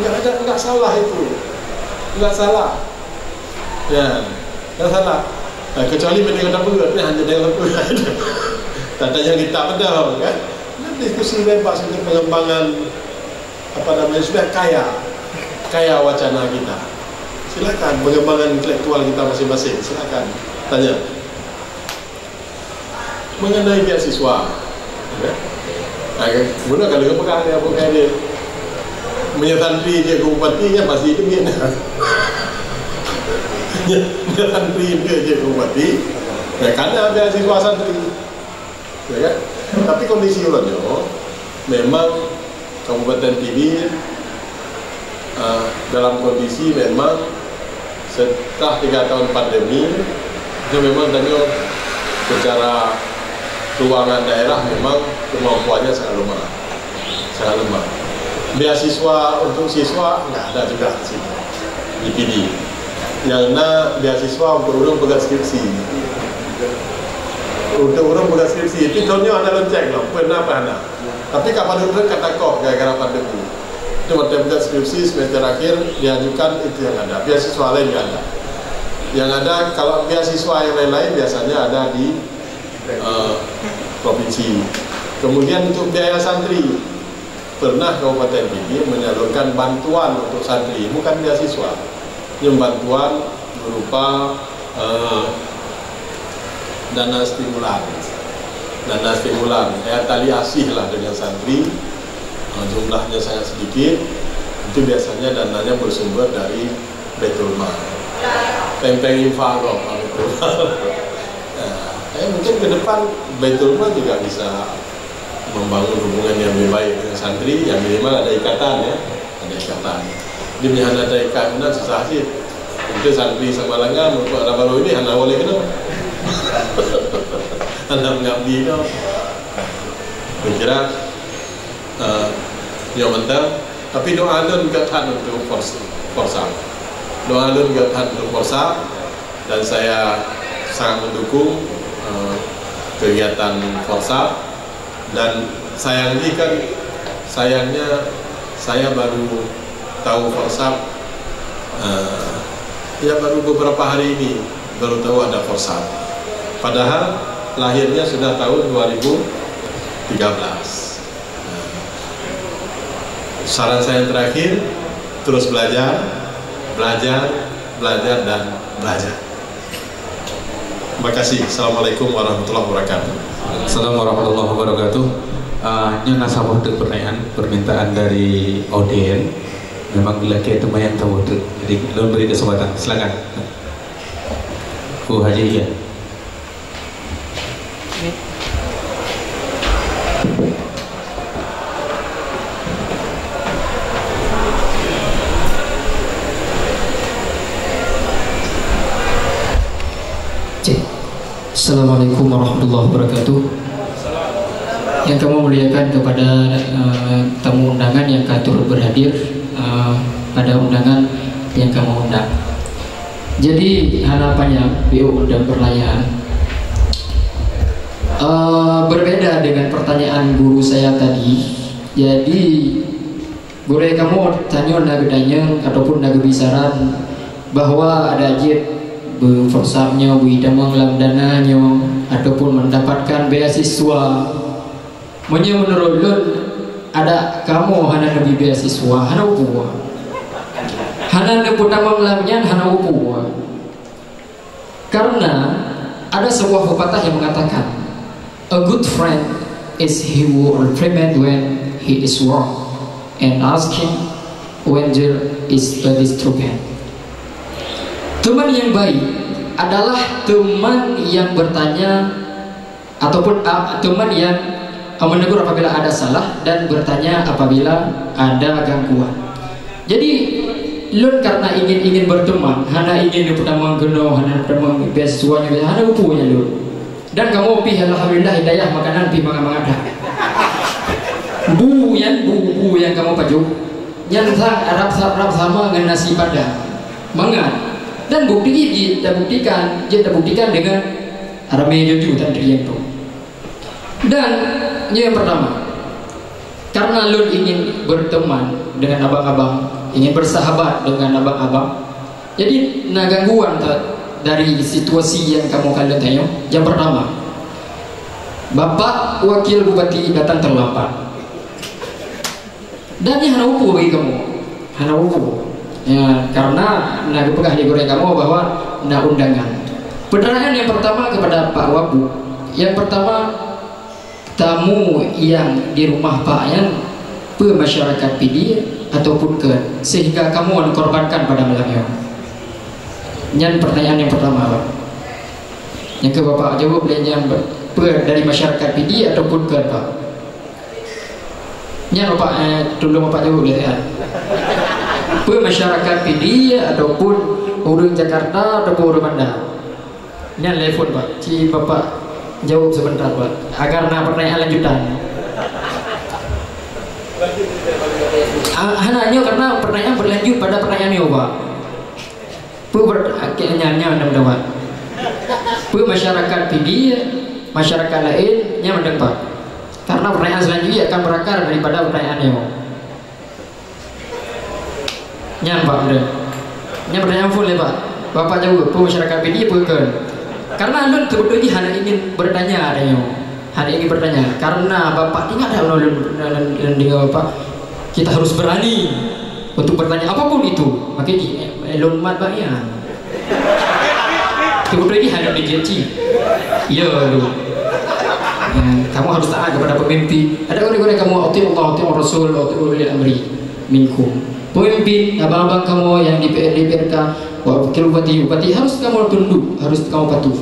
Enggak salah itu. Enggak salah. Ya, enggak salah. Kecuali mendengar apa hanya dengan apa. Tandanya kita betul kan? Diskusi bebas untuk pengembangan sudah kaya wacana kita. Silakan pengembangan intelektual kita masing-masing. Silakan tanya mengenai beasiswa. Kemudian kalau pegang dia bukan dia menyantri dia ke bupatinya pasti itu dia. Menyantri dia ke bupati. Karena beasiswa santri. Ya kan? Tapi kondisi ulangnya memang Kabupaten PD dalam kondisi memang setelah 3 tahun pandemi itu memang tanya secara keuangan daerah memang kemampuannya sangat lemah. beasiswa untuk siswa nggak ada juga di sini di PD. Yang beasiswa untuk urung pegang skripsi. Untuk urung pegang skripsi, itu tahunnya ada lonceng loh, pernah apa anda? Tapi kapan dulu kata kok gara-gara pandemi. Itu waktu pegang skripsi semester akhir diajukan itu yang ada. Beasiswa lain nggak ada. Yang ada kalau beasiswa yang lain-lain biasanya ada di provinsi. Kemudian untuk biaya santri, pernah Kabupaten PD menyalurkan bantuan untuk santri, bukan beasiswa, yang bantuan berupa dana stimulan, ya tali asih lah dengan santri, jumlahnya sangat sedikit, itu biasanya dananya bersumber dari Baitul Mal, peng-peng infak loh, mungkin ke depan Baitul Mal juga bisa membangun hubungan yang lebih baik dengan santri, yang minimal ada ikatan ya, ada ikatan. Di mana ada ikatan susah sih. Itu santri sama langga untuk ada baru ini anda boleh kenal, anda mengabdi no. Kira yang mental, tapi doa don juga tahan untuk forsa, doa don juga tahan untuk forsa, dan saya sangat mendukung kegiatan forsa. Dan sayangnya saya baru tahu forsap ya baru beberapa hari ini baru tahu ada forsap, padahal lahirnya sudah tahun 2013. Saran saya yang terakhir, terus belajar dan belajar. Terima kasih. Assalamualaikum warahmatullahi wabarakatuh. Assalamualaikum warahmatullahi wabarakatuh. Ini nasabah untuk permintaan dari audien. Memang laki itu yang tahu itu. Jadi belum beri kesempatan. Silakan. Haji ya. Assalamualaikum warahmatullahi wabarakatuh. Yang kami muliakan kepada tamu undangan yang turut berhadir pada undangan yang kami undang. Jadi harapannya BO undang perlayaan berbeda dengan pertanyaan guru saya tadi. Jadi guru kamu tanya nagadanya ataupun nagabisaran bahwa ada ajit beforsapnya, widamang lamdananya ataupun mendapatkan beasiswa. Menurut lun ada kamu hana nabi beasiswa hana upuwa, hana neputama lamnya hana upuwa. Karena ada sebuah pepatah yang mengatakan a good friend is he who reprimand when he is wrong and ask him when there is a disturbance. Teman yang baik adalah teman yang bertanya ataupun teman yang menegur apabila ada salah dan bertanya apabila ada gangguan. Jadi lun karena ingin berteman, hana ingin pertama geno, hana pertama beasiswanya, hana upunya lun. Dan kamu pi alhamdulillah hidayah makanan pi mangada. Bu yang kamu pajuk, yang Arab sama dengan nasi padang, mangan. Dan buktikan dengan Aramejo juga tadi itu. Dan yang pertama, karena lun ingin berteman dengan abang-abang, ingin bersahabat dengan abang-abang, jadi gangguan dari situasi yang kamu kalian tanya. Yang pertama, Bapak Wakil Bupati datang terlambat, dan ini hana upu bagi kamu, hana upu. Ya, karena naga pegah di goreng kamu bahwa nak undangan. Penerangan yang pertama kepada Pak Wabu. Yang pertama, tamu yang di rumah Pak yang masyarakat PD ataupun ke sehingga kamu dikorbankan pada malamnya. Yang pertanyaan yang pertama, Pak. Yang ke Bapak jawab yang dari masyarakat PD ataupun ke Pak. Yang Bapak dulu Bapak jawab lihat. Masyarakat PD ataupun urang Jakarta ataupun urang Bandar. Ini telepon Pak. Si Bapak jawab sebentar Pak. Agar pertanyaan lanjutan. Hananya karena pertanyaan berlanjut pada pertanyaan ini, Pak. Pertanyaannya mendapat. Masyarakat PD, masyarakat lainnya mendapat. Karena pertanyaan selanjutnya akan berakar daripada pertanyaannya. Nyan Pak, udah. Ini pertanyaan full ya Pak. Bapak jawab, masyarakat PD bukan. Karena alun terbuka hanya ingin bertanya adanya. Hanya ingin bertanya. Karena Bapak ingat tak alun dengan Bapak, kita harus berani untuk bertanya apapun itu. Makanya alun mat banyak. Terbuka hanya dijanji. Iya lu. Kamu harus taat kepada pemimpin. Ada orang-orang kamu ati Allah, ati Rasul, ati ulil amri minkum. Pemimpin, abang-abang kamu yang di PRK, wakil bupati harus kamu tunduk, harus kamu patuh.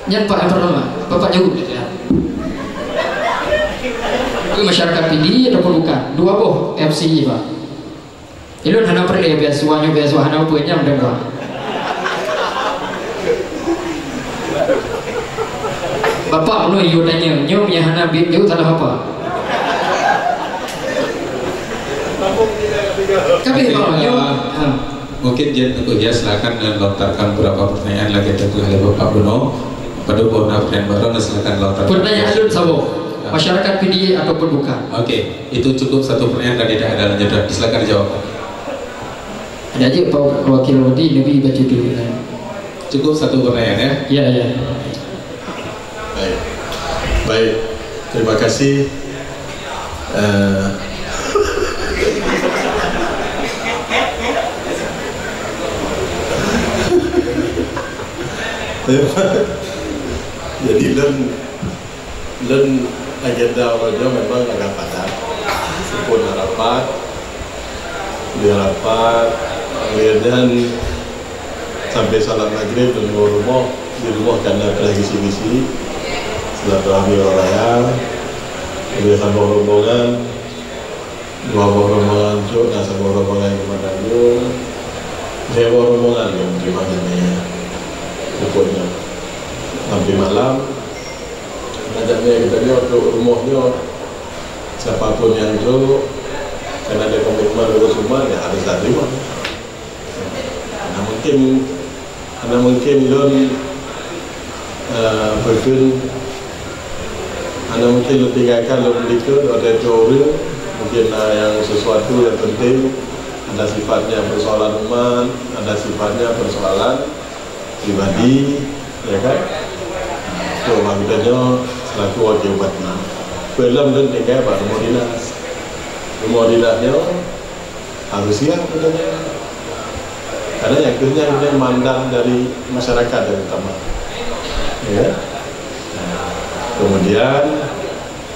Yang Pak yang pertama, Bapak jawab ya. Itu masyarakat PD ataupun bukan? Dua boh FCI Pak. Ilun hana perlu biasanya hana punya mendengar. Bapak penuh iyo tanya, nyom yang hana jauh salah apa? Tapi mungkin ya silakan lontarkan beberapa pertanyaan lagi tentu oleh Bapak Bruno. Pada pertanyaan baru silakan lontarkan. Pertanyaan alun sabo, masyarakat PD ataupun bukan? Oke, itu cukup satu pertanyaan dan tidak ada lanjutan. Silakan dijawab. Ada aja Pak Wakil Wadi lebih baca dulu. Cukup satu pertanyaan ya? Iya. Baik, terima kasih. Jadi agenda awalnya memang agak padat. Meskipun kemudian sampai salat maghrib dan di rumah karena ada gisi-gisi silaturahmi raya, kemudian sambung rombongan, dua rombongan cuk, dan sambung rombongan kemana dulu, sewa rombongan yang terima namanya, pokoknya sampai malam, ajaknya kita ni untuk rumahnya, siapapun yang cuk, karena ada komitmen urus rumah, ya harus terima. Karena mungkin lon berkun. Anda mungkin lebih tinggalkan lebih dikit ada teori mungkin yang sesuatu yang penting, ada sifatnya persoalan umat, ada sifatnya persoalan pribadi, ya kan? Itu makanya selaku wakil bupati belum dan tinggal baru rumah dinasnya harus siap katanya, karena yang kerja mandat dari masyarakat yang utama, ya. Kemudian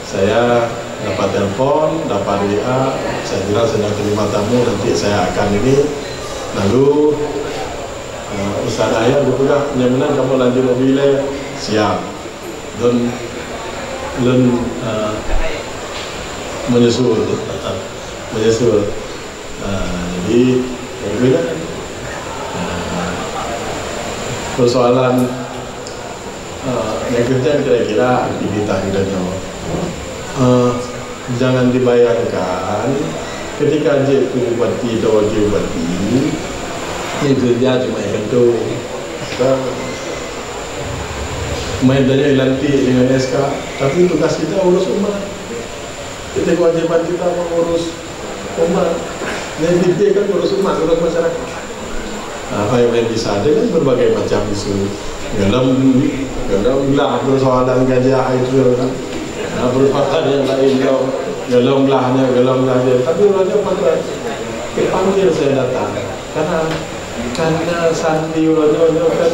saya dapat telepon, dapat WA, saya bilang sedang terima tamu, nanti saya akan ini. Lalu Ustaz Ayah berpegang, jaminan kamu lanjut mobilnya, siap. Dan menyusul. Jadi kemudian persoalan yang kerja kira-kira aktivitas kita jawab. Jangan dibayangkan ketika je bupati atau wakil bupati yang kerja cuma yang itu main dari lantik dengan SK, tapi tugas kita urus umat. Kita kewajiban kita mengurus umat. Yang dipikirkan urus umat, urus masyarakat. Apa yang bisa ada kan berbagai macam isu. Dalam lah persoalan gajah itu kan, persoalan yang lain dalam lahnya, tapi orangnya pada dipanggil saya datang karena Sandi orangnya kan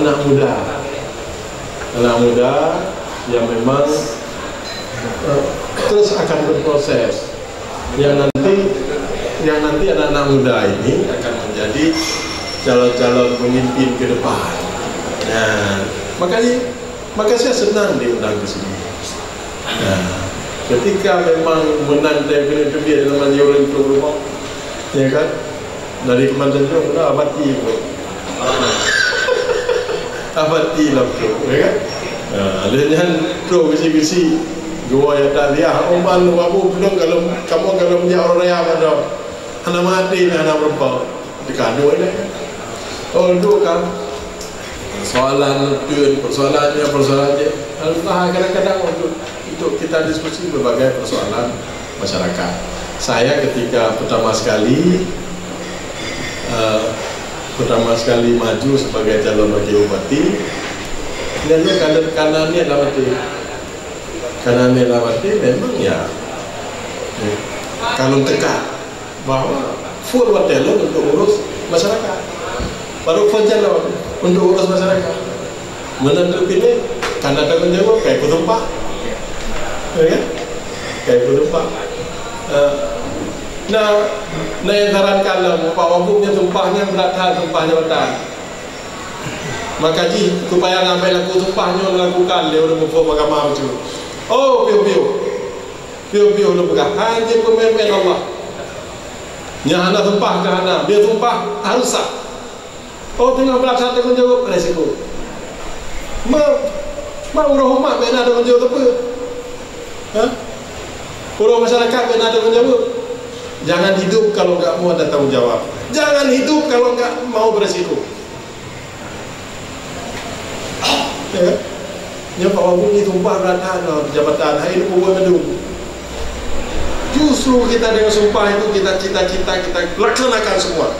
anak muda yang memang terus akan berproses, yang nanti anak-anak muda ini akan menjadi calon-calon pemimpin ke depan. Nah, maka saya senang diundang ke sini. Nah, ketika memang menang dari dia dalam orang itu rumah, ya kan, dari Kementerian itu abati kok, abati lah tu, ya kan. Dengan pro bisi-bisi Gua ya taliah oman wabu belum kalau kamu kalau dia orang raya ada anak mati anak berapa dikandung ini. Oh itu kan persoalannya. Alhamdulillah kadang-kadang untuk kita diskusi berbagai persoalan masyarakat. Saya ketika pertama sekali maju sebagai calon wakil bupati, lihatnya kanannya lawati memang ya kalau tegak bahwa full wadelo untuk urus masyarakat, baru full jalan untuk urus masyarakat. Menentu pilih karena tanggung jawab kayak kutumpah, ya kayak kutumpah. Nah yang sarankan lah Pak Wabuknya tumpahnya berat tumpahnya berat. Maka supaya ngambil lagu tumpahnya lakukan dia udah membawa agama itu. Oh piu lu pegang hanya pemimpin Allah. Yang anda tumpah ke anda, dia tumpah harus sah. Oh tinggal belakang tanggung jawab resiko. Mau rahmat benar tanggung jawab apa? Hah? Orang masyarakat benar tanggung jawab. Jangan hidup kalau nggak mau ada tanggung jawab. Jangan hidup kalau nggak mau beresiko. Ya kan? Yang Pak Wabuk ini tumpah belakang jabatan hari ini pun mendung. Justru kita dengan sumpah itu kita cita-cita kita laksanakan semua.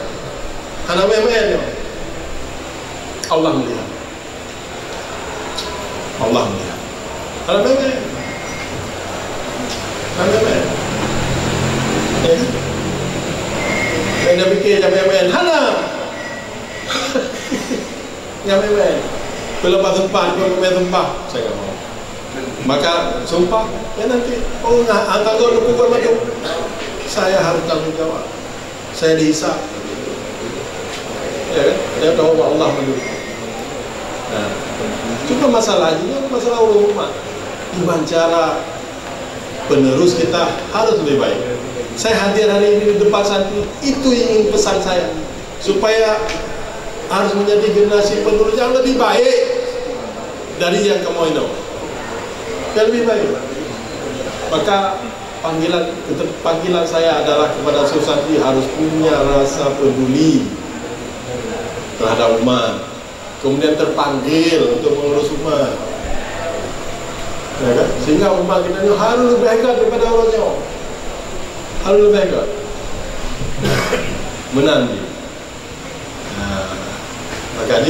Karena memang Allah melihat. Karena memang. Saya fikir jangan main. Hana. Jangan main. Kalau pas sumpah, kalau main sumpah, saya nggak mau. Maka sumpah, ya nanti, antar kau lupa maju. Saya harus tanggung jawab. Saya dihisap. Ya kan? Saya tahu Allah maju. Nah, cuma masalahnya, masalah umat. Gimana cara penerus kita harus lebih baik. Saya hadir hari ini di depan santri, itu yang ingin pesan saya, supaya harus menjadi generasi penerus yang lebih baik dari yang kamu ini, yang lebih baik. Maka panggilan saya adalah kepada seluruh santri harus punya rasa peduli terhadap umat, kemudian terpanggil untuk mengurus umat, ya kan? Sehingga umat kita ini harus lebih hebat daripada orangnya, harus lebih hebat menanti. Maka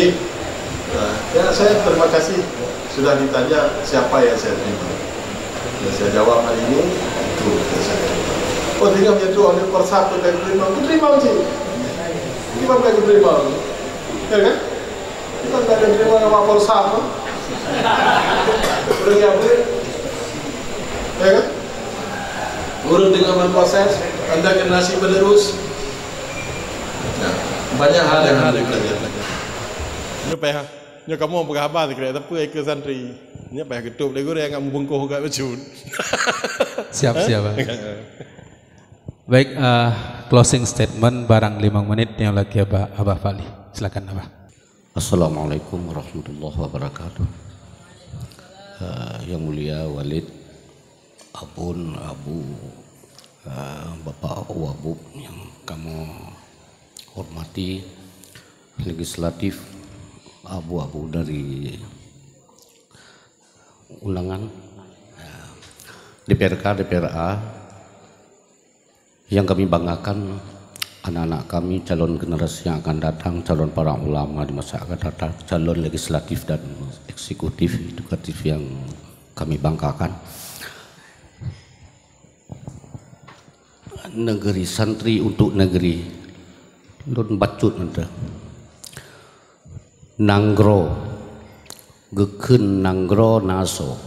ya saya terima kasih sudah ditanya siapa yang saya terima. Dan saya jawab hari ini itu yang saya terima. Oh tinggal menjadi oleh persatu dan terima. Aku terima sih. Kita bukan terima, ya kan? Kita bukan terima sama persatu. Berapa? Ya kan? Urut dengan proses anda generasi penerus. Nah, banyak hal yang harus kita lihat. Ini payah, ini kamu berkhabar kira tapi ke santri. Ini payah ketup lagi orang yang membungkuh kat bacun. Siap. Baik, closing statement barang 5 menit yang lagi Abah Fali. Silakan Abah. Assalamualaikum warahmatullahi wabarakatuh. Yang mulia Walid, Abu Bapak Wabuk yang kamu hormati, legislatif abu-abu dari undangan DPRK, DPRA yang kami banggakan, anak-anak kami, calon generasi yang akan datang, calon para ulama di masa akan datang, calon legislatif dan eksekutif, edukatif yang kami banggakan. Negeri santri untuk negeri, don bacut nanti. Nanggro gekun nanggro naso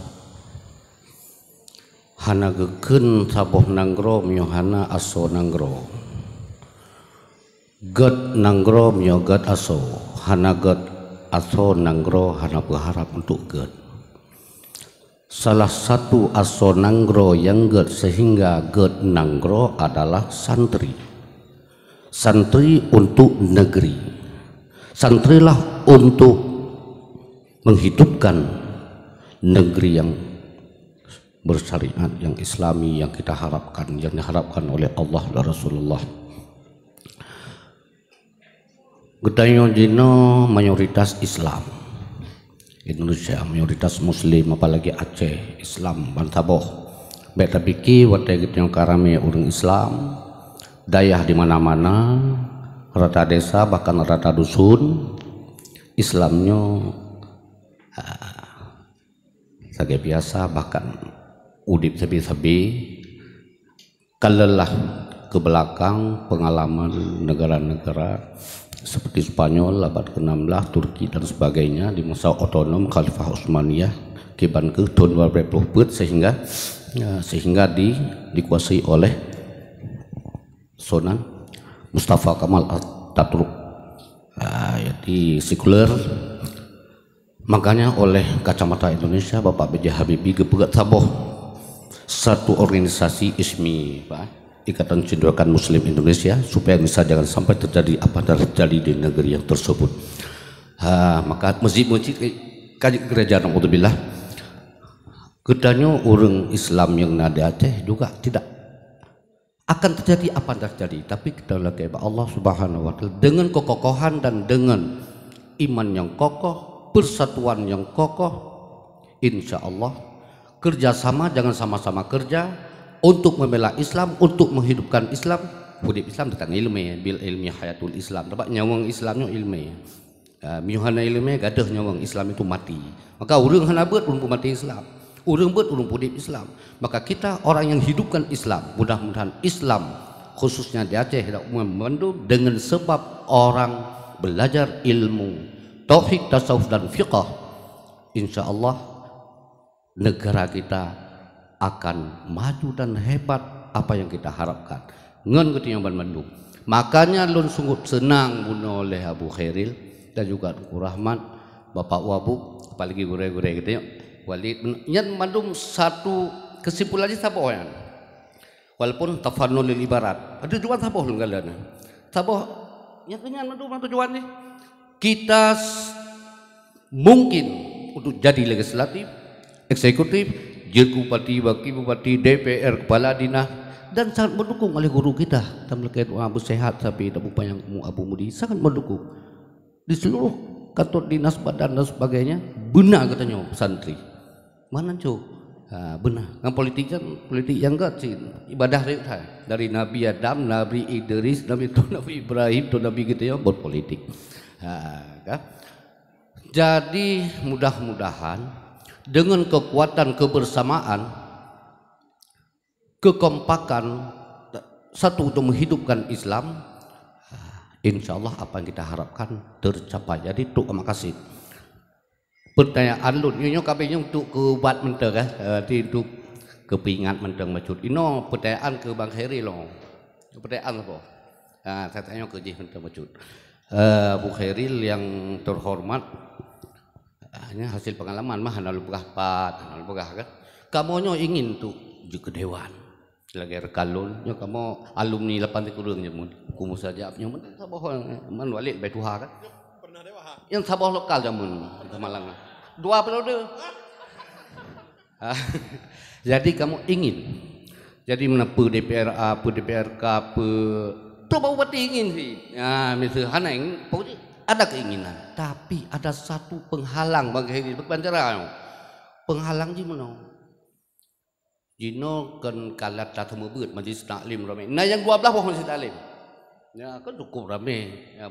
hana gekun saboh nanggro mio hana aso nanggro get nanggro mio get aso hana get aso nanggro hana berharap untuk get. Salah satu aso nanggro yang get sehingga get nanggro adalah santri. Santri untuk negeri. Santrilah untuk menghidupkan negeri yang bersyariat, yang islami, yang kita harapkan, yang diharapkan oleh Allah dan Rasulullah. Gedayo jino mayoritas Islam. Indonesia mayoritas Muslim, apalagi Aceh Islam Bantaboh. Beta pikir waktu gitu yang karame orang Islam, dayah di mana-mana, rata desa bahkan rata dusun, Islamnya sebagai biasa, bahkan udip sebi-sebi, kalelah ke belakang pengalaman negara-negara seperti Spanyol abad ke-16, Turki dan sebagainya di masa otonom Khalifah Utsmaniyah kiban ke tahun 20 sehingga dikuasai oleh Sunan Mustafa Kamal Ataturk, jadi sekuler. Makanya oleh kacamata Indonesia Bapak B.J. Habibie gepegat saboh satu organisasi ISMI, Ikatan Cenderawasih Muslim Indonesia, supaya bisa jangan sampai terjadi apa yang terjadi di negeri yang tersebut. Maka masjid-masjid gereja naudzubillah kedanya orang Islam yang ada Aceh juga tidak akan terjadi apa yang terjadi, tapi kita lagi Allah Subhanahu wa Ta'ala dengan kekokohan dan dengan iman yang kokoh, persatuan yang kokoh, insya Allah kerjasama, jangan sama-sama kerja untuk membela Islam, untuk menghidupkan Islam. Hudib Islam tentang ilmu, bil ilmi hayatul Islam. Dapat nyawang Islamnya ilmu. Miyuhana ilmu gadah nyawang Islam itu mati. Maka urang hana beut urang mati Islam. Urang beut urang hudib Islam. Maka kita orang yang hidupkan Islam, mudah-mudahan Islam khususnya di Aceh membantu dengan sebab orang belajar ilmu tauhid, tasawuf dan fiqh. Insya Allah negara kita akan maju dan hebat apa yang kita harapkan. Ngan ketinggalan Bandung. Makanya lun sungguh senang bunuh oleh Abu Khairil dan juga Abu Rahman, Bapak Wabu, apalagi gure-gure gitu ya. Walid nyan Bandung satu kesimpulannya saboh ya. Walaupun tafannul lil ibarat. Ada tujuan saboh lenggalan. Saboh nyan Bandung tujuan nih. Kita mungkin untuk jadi legislatif, eksekutif, jadi bupati, wakil bupati, DPR, kepala dinas, dan sangat mendukung oleh guru kita. Dalam lekait Abu Sehat tapi Abu Payang Abu Mudi sangat mendukung di seluruh kantor dinas badan dan sebagainya. Benar katanya santri. Mana cu? Benar. Kan politik yang enggak sih ibadah dari Nabi Adam, Nabi Idris, Nabi Ibrahim, Nabi gitu ya buat politik. Jadi mudah-mudahan dengan kekuatan kebersamaan, kekompakan satu untuk menghidupkan Islam, insya Allah apa yang kita harapkan tercapai. Jadi terima kasih. Pertanyaan lu, nyonya kabehnya untuk ke buat menteng untuk kepingat menteng maksud. Ino pertanyaan ke Bang Heri loh. Pertanyaan apa? Saya tanya ke Jih menteng maksud. Bu Khairil yang terhormat, hanya hasil pengalaman mah hana lupugah kan. Kamu ingin tuh juga dewan. Lagi rekalun, nyo kamu alumni 8 kurang je mun. Kumu saja nyo mun sabah man walik Baituha kan. Pernah dewa. Yang sabah lokal jamun di Malang. 2 periode. Jadi kamu ingin jadi menepu DPRA, DPRK, tu bau bati ingin sih. Ya, misalnya ada keinginan, tapi ada satu penghalang bagi berbanjara. Penghalang gimana? Jino kan kalat tak temubut majlis taklim ramai. Nah yang 12 wah majlis taklim. Ya kan cukup ramai. Ya,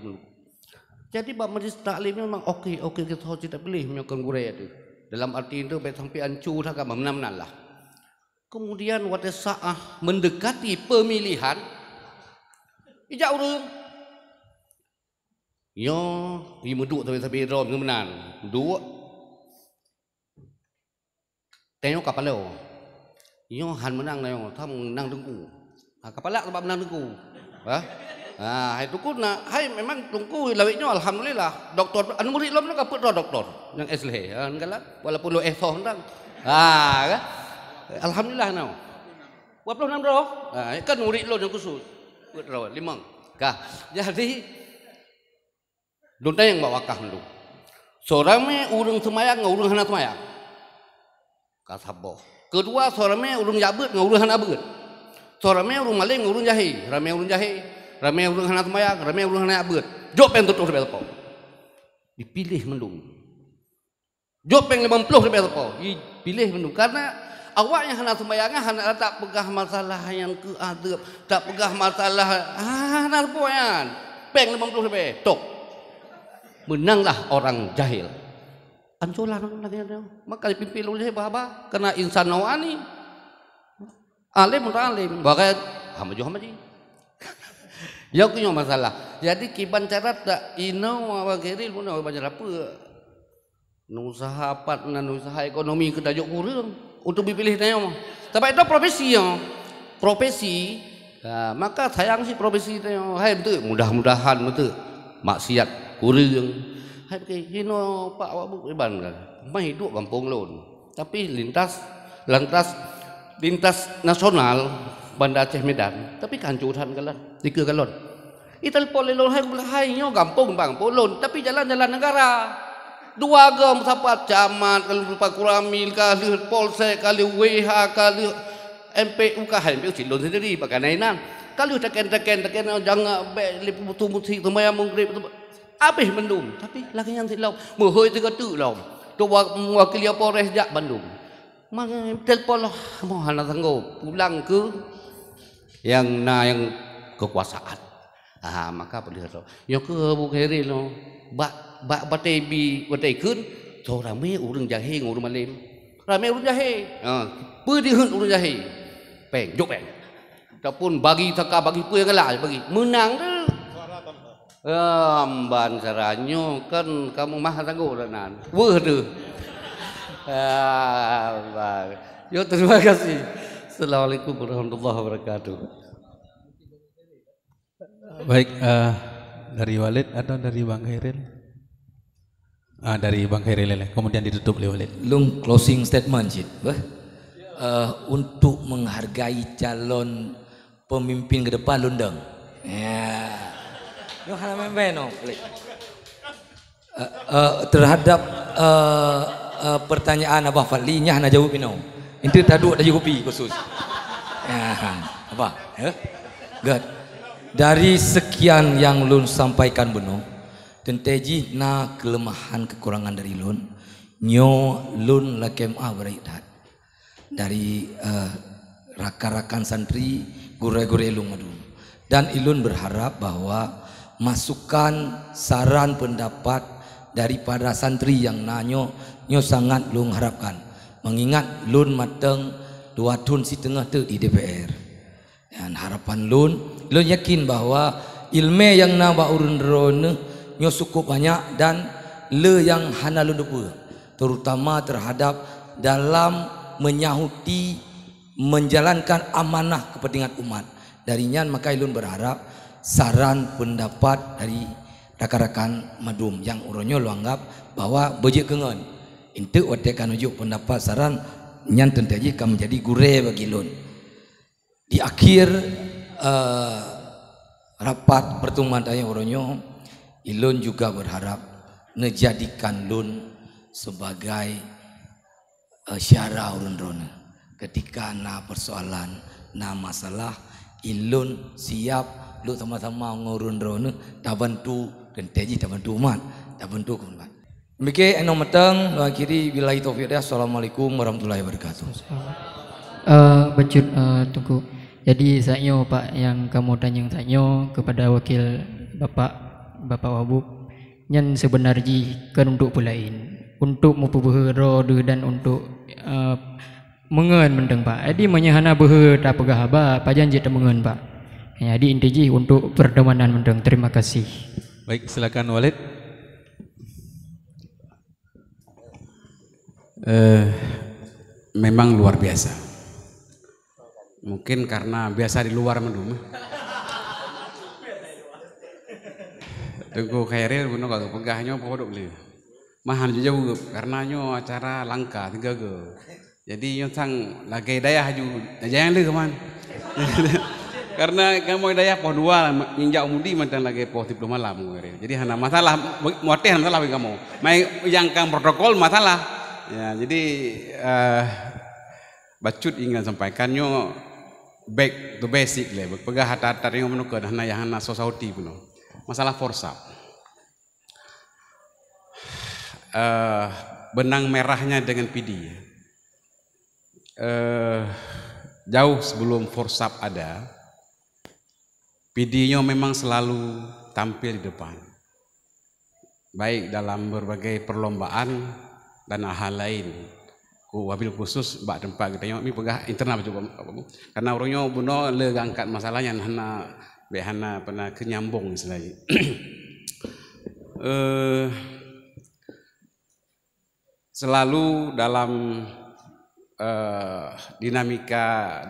jadi bab majlis taklim memang okey kita harus tidak pilih menyokong guraya itu. Dalam arti itu baik sampai ancur tak menang lah. Kemudian pada saat mendekati pemilihan, ijak urang. Yo, ini meduk tapi rom kemenan. Dua. Tengok kapal lo. Yo han menang yo, tham menang tengku. Kapal sebab menang tengku. Hai tengku na, hai memang tengku lawiknya alhamdulillah. Doktor anu murid lo nak apa doktor yang SLH kan galak walaupun lo esoh ndang. Kan. Alhamdulillah now. 26 dah. Kan murid lo yang khusus. Betul, 5. Kah. Jadi Dunta yang bawa kah dulu. Seorang me urang semayang, urang hana semayang. Kasaboh. Kedua sorame urung jabut ngurung hana beut. Sorame urung maling ngurung jahe, rame urung jahe, rame urung hana semayang, rame urung hana beut. Jok peng tutup sampai tepo. Dipilih mendung. Jok peng 50 sampai tepo. Dipilih mendung karena awaknya hana semayangnya hana tak pegah masalah yang keadab, tak pegah masalah hana poyan. Peng 50 sampai tok. Menanglah orang jahil. Ancolan maka dipimpin oleh baba kena insan nawani alim orang alim bahkan hamaji hamaji ya punya masalah jadi kiban carat tak ino wageri pun baca apa usaha apa usaha ekonomi kedajuk kurang untuk dipilih tanya tapi itu profesi maka sayang sih profesi tanya hai betul mudah-mudahan betul maksiat kurang. Hai hino Pak Wabuk iban mai hidup kampung lon tapi lintas nasional Banda Aceh Medan tapi kancuran kalan 3 galon ital polelon hai mulai nyo kampung bang polon tapi jalan-jalan negara 2 gom sapat camat kalau lupa kuramil kali polsek kali WH kali MPU kah MPU silon sendiri pakai nainan kali teken jangan liputu-muti temaya mungkrip habis Bandung tapi lagi yang tidak mohoi tu kata lah tu wakil Polres Jak Bandung mang telpon lah mau hana sanggup pulang ke yang kekuasaan maka boleh tahu yang ke Bukhari lo batebi kun so rame urang jahe ngurang malim rame urang jahe pedihun urang jahe peng jok peng ataupun bagi saka bagi pu yang kalah bagi menang tu amban saranyo kan kamu mah tangguh ranan. Wah tu. Yo terima kasih. Assalamualaikum warahmatullahi wabarakatuh. Baik, dari Walid atau dari Bang Khairil? Dari Bang Khairil, kemudian ditutup oleh Walid. Lung closing statement Cid. Untuk menghargai calon pemimpin ke depan lundang. Ya. Yo halaman beno. Terhadap pertanyaan Abah Fadli nya hana jawab ino. Inti tadu ada kopi khusus. Apa? Good. Dari sekian yang lun sampaikan beno, tenteji na kelemahan kekurangan dari lun, nyo lun lakem beraidat. Dari rakan-rakan santri gure-gure ilung madu. Dan ilun berharap bahwa masukan saran pendapat daripada santri yang nanyo nyo sangat lung harapkan mengingat lun mateng 2 tahun setengah tu di DPR dan harapan lun yakin bahwa ilmu yang naba urun drone nyo cukup banyak dan le yang hana lun dupa terutama terhadap dalam menyahuti menjalankan amanah kepentingan umat darinya maka ilun berharap saran pendapat dari rakan-rakan madum yang uronyo lo anggap bahwa bejek kengen intu watekan ujuk pendapat saran nyan tenteji kam menjadi gure bagi lun di akhir rapat pertemuan tanya uronyo ilun juga berharap ngejadikan lun sebagai syara urun drone ketika na persoalan na masalah ilun siap lu sama-sama ngurun drone tak bantu dan teji tak bantu umat tak bantu umat. Demikian eno meteng akhiri billahi taufiq. Assalamualaikum warahmatullahi wabarakatuh. Bencut tunggu. Jadi saya Pak yang kamu tanya kepada wakil Bapak Wabuk yang sebenarnya kan untuk pelain untuk memperbuhero dan untuk mengen mendeng Pak. Jadi menyahana behe tak pegah ba pajanji tak mengen Pak. Jadi intinya untuk perdamanan mendeng. Terima kasih. Baik, silakan Walid. Memang luar biasa. Mungkin karena biasa di luar mendung. Tunggu Khairil bunuh gak pegahnya podok beli. Mahan juga karena nyo acara langka 3 ge. Jadi nyo sang lagi daya haju. Jangan lu keman. Karena kamu daya poh 2 minjak mudi mantan lagi poh 10 malam. Jadi hana masalah muateh masalah bagi kamu. Mai yang kang protokol masalah. Ya, jadi bacut ingat sampaikannya back to basic le pegah hata-hata yang menukar hana yang hana society puno masalah forsap benang merahnya dengan PD jauh sebelum forsap ada PD-nya memang selalu tampil di depan baik dalam berbagai perlombaan dan hal lain wabil khusus bak tempat kita ni pegah internal coba karena orangnya buno le angkat masalahnya hana pernah kenyambung istilahnya selalu dalam dinamika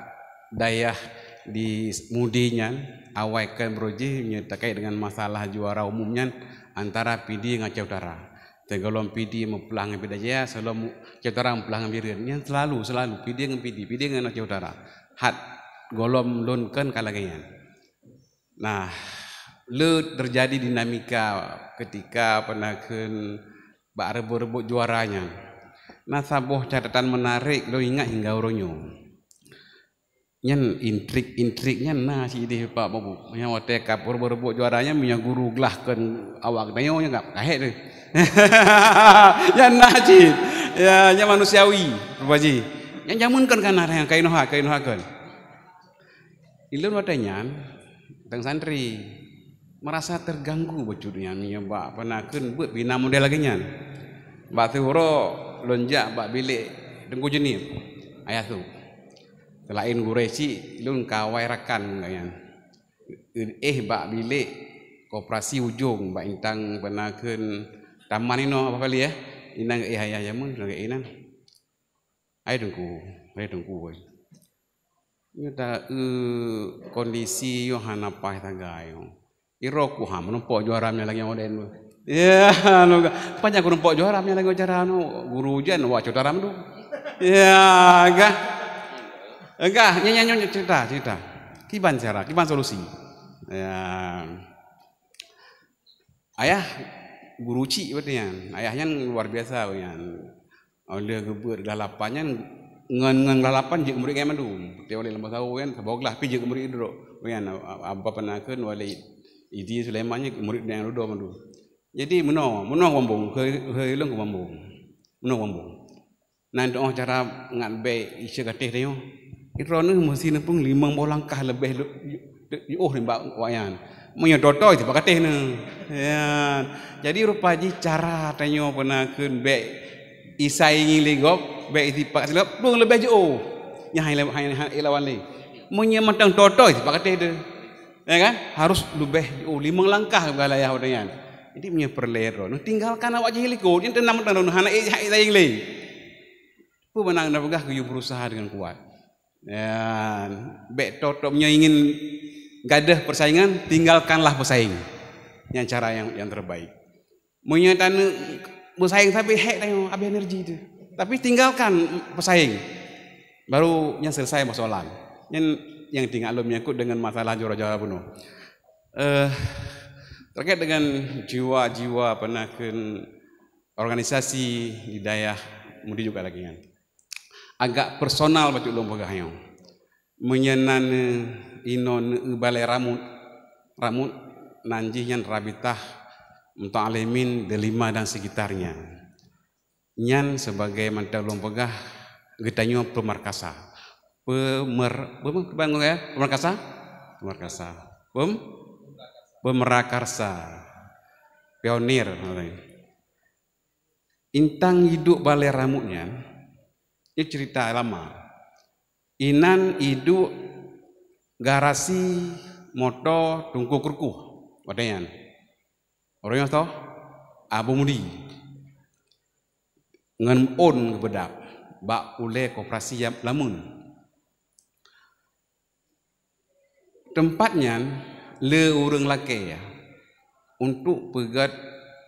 daya di mudinya awaikan broji terkait dengan masalah juara umumnya antara PD dengan Aceh Utara. Tegolong PD mempelang dengan Pidijaya, selalu Aceh Utara mempelang dengan Biren. Yang selalu PD dengan PD dengan Aceh Utara. Hat golom lonkan kalaganya. Nah, le terjadi dinamika ketika penaken bak rebut-rebut juaranya. Nah, sabuh catatan menarik lo ingat hingga oronyo. Nyen intrik-intriknya nah si di Pak Babu. Yang waktu kapur berebut juaranya punya guru gelahkan awak dayo nya enggak kahek tu. Yang naji. Ya, yang manusiawi, Baji. Yang jamunkan kan yang kainohakan. Ilun watanya teng santri merasa terganggu bocurnya nya Pak penakeun buat bina model lagi nya. Bak turo lonjak bak bilik tengku jenip. Ayat tu. Selain gureci lun kawai rakan ngayan bak bilik koperasi ujung bak intang penakeun taman ino apa kali ya inang ayah mun ngak inan ai dengku boy nyata kondisi yo hana pah tagayo iro ku ham nompo juaramnya lagi moden ya no panjang ku nompo juaramnya lagi cara no guru jan wa cotaram tu ya enggak nyanyi cerita kiban solusi ya ayah guru ci betulnya ayahnya luar biasa kan oleh gebur lalapannya ngan lalapan jeung murid kayak mandu teu oleh lembah tahu kan saboglah pi jeung murid dro kan apa penakeun wali Idi Sulaimannya murid yang rudo mandu jadi meno ngombong heuleung ngombong meno ngombong nan doa cara ngan be isi kateh teh Irone mesti nepung 5 langkah lebih nembak wayan. Menyodotoi di pakateh ya. Jadi rupaji cara tanyo penakeun be isaingi ligop be itipak silap pung lebih jauh. Nya ilawan li. Menyematang dotoi di pakateh de. Ya kan? Harus lebih 5 langkah galaya odayan. Jadi punya perlero. Tinggalkan awak jiliko, yen tenang tang hana isaing li. Pu menang napegah kuyu berusaha dengan kuat. Ya, bek totopnya ingin gadah persaingan, tinggalkanlah pesaing. Yang cara yang terbaik. Menyatakan bersaing tapi hek tengok habis energi itu. Tapi tinggalkan pesaing. Baru yang selesai masalah. Yang tinggal lo menyangkut dengan masalah juara-juara penuh. Terkait dengan jiwa-jiwa penakeun organisasi di daerah Mudi juga lagi kan. Agak personal bacuk lomba gahyo menyenan inon balai ramut nanjihan rabitah untuk alimin delima dan sekitarnya nyan sebagai mantel lomba gah getanyo pemerkasa pemerakarsa pionir intang hidup balai ramutnya. Ini cerita lama. Inan hidup garasi moto tungku kurkuh. Wadayan. Orangnya tahu Abu Mudi. Ngan on kebedak. Bak ule koperasi yang lamun. Tempatnya le urang laki ya. Untuk pegat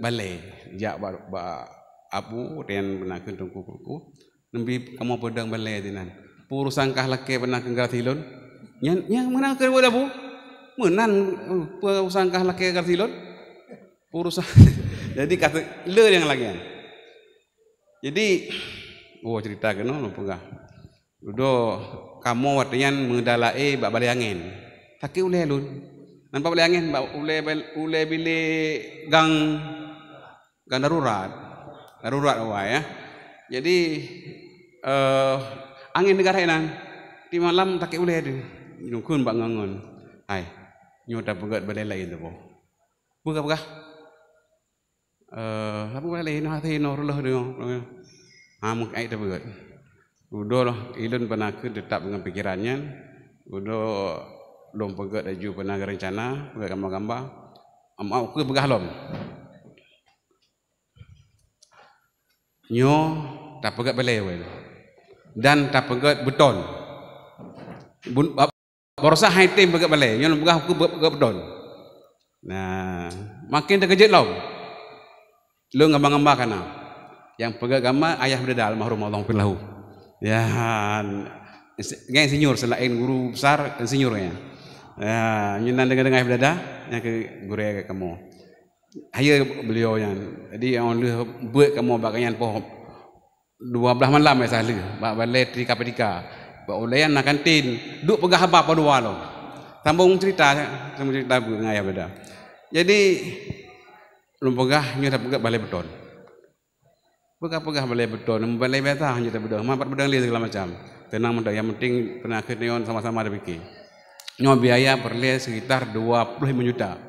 balai. Jak bak Abu dan benakeun tungku kurkuh. Nembi kamu pedang balai dinan. Puru sangkah laki pernah ke Garthilon. Yang menang ke bola bu? Menang puru sangkah laki Garthilon. Puru jadi kata le yang lagi. Jadi cerita kena no pegah. Udah kamu artinya mengedalai bak balai angin. Taki uleh lun. Nampak balai angin bak uleh bilik gang darurat. Darurat awak ya. Jadi angin negara nan di malam taki uleh tu. Nukun bak ngangon. Hai, nyoda pegat balai lain tu boh. Buka. Apa balai nak hati norlah dia. Muk ai tu pegat. Udah lah, ilun pernah tetap dengan pikirannya. Udah lom pegat aju pernah rencana, pegat gambar-gambar. Mau ke begah lom. Nyo tak pegat balai wel. Dan tak pegat beton. Borsa hai tim pegat balai, nyo begah ke pegat beton. Nah, makin terkejut lom. Lu gambar-gambar kana. Yang pegat gambar ayah berdal almarhum Allah pillahu. Ya, ngai insinyur selain guru besar insinyurnya. Ya, nyenan dengar berada yang ke guru kamu. Hanya beliau yang. Jadi orang lu buat kamu bagaimana pohon 12 malam ya sahaja. Bak balai trika. Bak ulayan nak kantin. Duk pegah apa dua lo. Sambung cerita ngai berada. Jadi lu pegah nyu tak pegah balai beton. Pegah balai beton, balai betah hanya tak bedang, mampat bedang dia segala macam. Tenang mudah, yang penting pernah keneon sama-sama ada fikir. Nyo biaya perle sekitar 25 juta.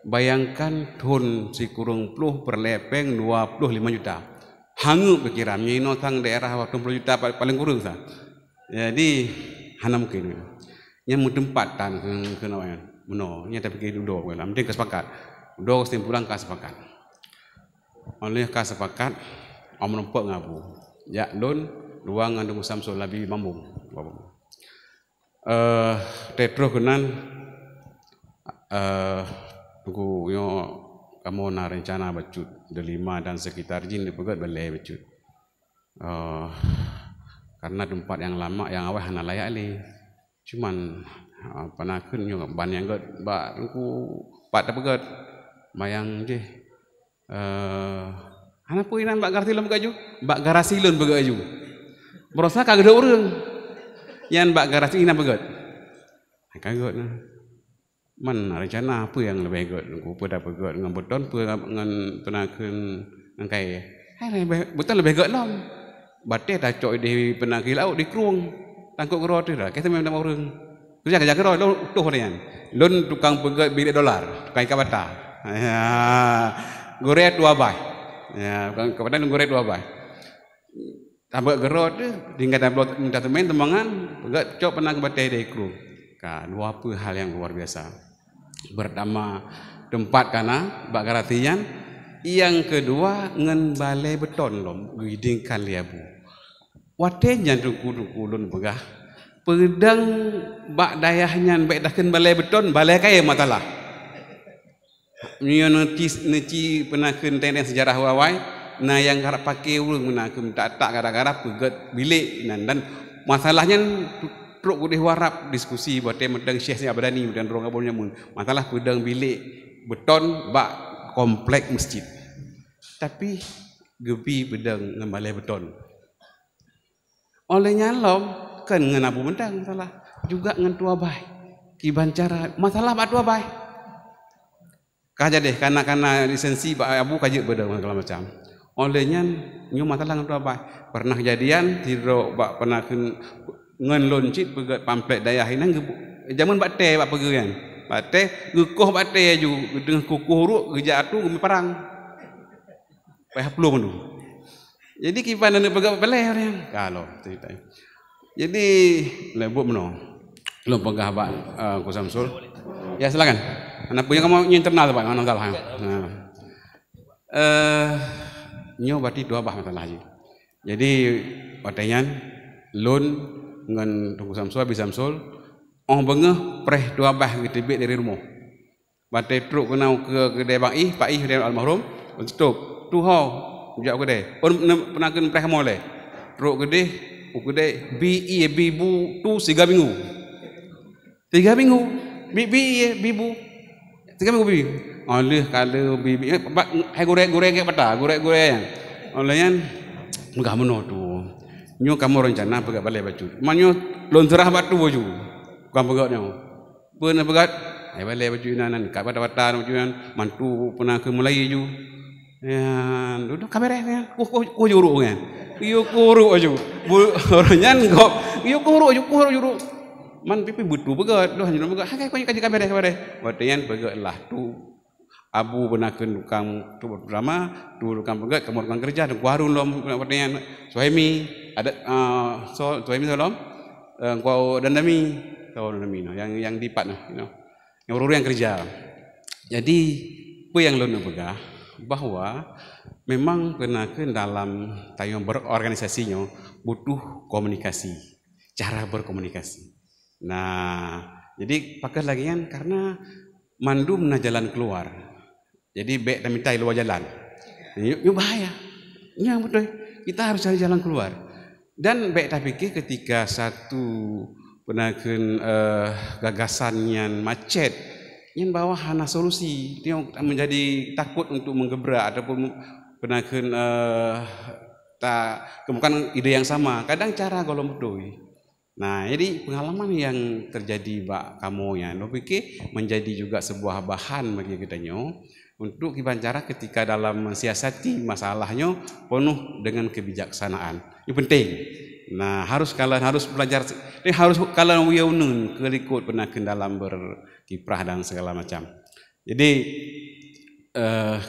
Bayangkan tahun si kurung puluh perlepeng 25 juta. Hangu pikiran, nyino tang daerah 20 juta paling kurang sah. Jadi hana mungkin. Yang tempatan ke nawan. Meno, nya tak fikir duduk, penting kesepakat. Duduk kesimpulan kesepakat. Oleh kesepakat Om nampak ngabu. Ya lun luang ngandung Samsul Nabi Mambung. Tetro kenan aku yo kamu na rencana bacut delima dan sekitar jin dipegat balai bacut. Karena tempat yang lama yang awal hana layak li. Cuman panakeun yo ban yang god ba aku pat pegat mayang je. Hana puinan bak garasi lom gaju, bak garasi lon begaju. Berosa kagak ada orang. Yan bak garasi ina begat. Kagak nah. Man rencana apa yang lebih begat? Ku pada begat dengan beton, dengan penakeun ngkai. Hai beton lebih begat lom. Bate dah cok di penakil laut di kruang. Tangkuk gerot dah. Kita memang orang. Kerja gerot tuh horian. Lon tukang begat bilik dolar, tukang kabata. Ya. Goret 2 bay. Ya, kepada nunggu 2 bay. Tambah gerot tinggal dapat minta temen tembangan, pegat cok pernah kebatai dari kru. Ka dua hal yang luar biasa. Pertama tempat kana bak garatian, yang kedua ngen balai beton lom gidingkan liabu. Watenya duku lun begah. Pedang bak dayahnya baik dahkan balai beton, balai kaya matalah. Nyo neci penakeun tendeng sejarah wawai na yang harap pakai urang menakeun tak gara-gara pegat bilik dan masalahnya truk gudih warap diskusi bote medang Syekh Abdani dan rong abulnya mun masalah pedang bilik beton bak komplek masjid. Tapi gebi pedang ngembalai beton. Oleh nyalom kan ngenabu mendang salah juga ngen tua bay. Kiban cara masalah bak tua bay. Kaja deh karena lisensi Pak Abu kaji bedang segala macam. Olehnya nyu masalah ngan bay. Pernah kejadian tiro bak pernah ngan loncit pegat pamflet dayah inang zaman bak teh bak pegean. Bak teh geukoh bak teh ju dengan kukuh ruk gejatu gemi perang. Payah pelung tu. Jadi kipan anu pegat peleh orang. Kalau cerita. Jadi lebut meno. Belum pegah bak ku Samsul. Ya silakan. Anak punya kamu internal Pak, mana salah. Nyo berarti 2 bah masalah aja. Jadi patengan lun ngan Tunggu Samsul bisa Samsul oh bengeh preh 2 bah getebek dari rumah. Bate truk kena ke kedai Bang Ih, Pak Ih dari almarhum, stop. Tu ho, jak kedai. Pernah kena preh mole. Truk kedai BI bibu tu 3 minggu. 3 minggu. Bibu 3 minggu bibi. Oleh kalau bibi hai goreng-goreng ke peta, goreng-goreng. Olehnya enggak meno tu. Nyo kamu rencana pegat balai baju. Manyo loncerah batu baju. Bukan pegatnya. Pernah pegat, balai baju nan kat bata-bata baju nan mantu pernah ke mulai ju. Ya, duduk kamera kan. Ko juruk kan. Yo kuruk aju. Orangnya kok yo kuruk juruk. Man pipi butuh pegat. Doh hanya pegat. Hakai ko kaji kamera. Watian pegat lah tu. Abu pernah ke tukang tu drama, tu tukang pegat, kamu tukang kerja, tu warung lom watian. Suhaimi ada Suhaimi lom. Kau dandami no yang dipat no, yang urus yang kerja. Jadi apa yang lo nak pegah bahwa memang pernah ke dalam tayang berorganisasinya butuh komunikasi, cara berkomunikasi. Nah, jadi pakai lagi kan karena mandum na jalan keluar. Jadi baik dan minta luar jalan. Ini bahaya. Ini yang betul. Kita harus cari jalan keluar. Dan baik tak fikir ketika satu penaken gagasan yang macet, yang bawa hana solusi, dia menjadi takut untuk menggebrak ataupun penaken tak kemukan ide yang sama. Kadang cara golong betul. Nah, jadi pengalaman yang terjadi bak kamu ya, lo fikir menjadi juga sebuah bahan bagi kita nyo untuk cara ketika dalam mensiasati masalahnya penuh dengan kebijaksanaan. Ini penting. Nah, harus belajar. Ini harus kalian wiyaunun kelikut penaken dalam berkiprah dan segala macam. Jadi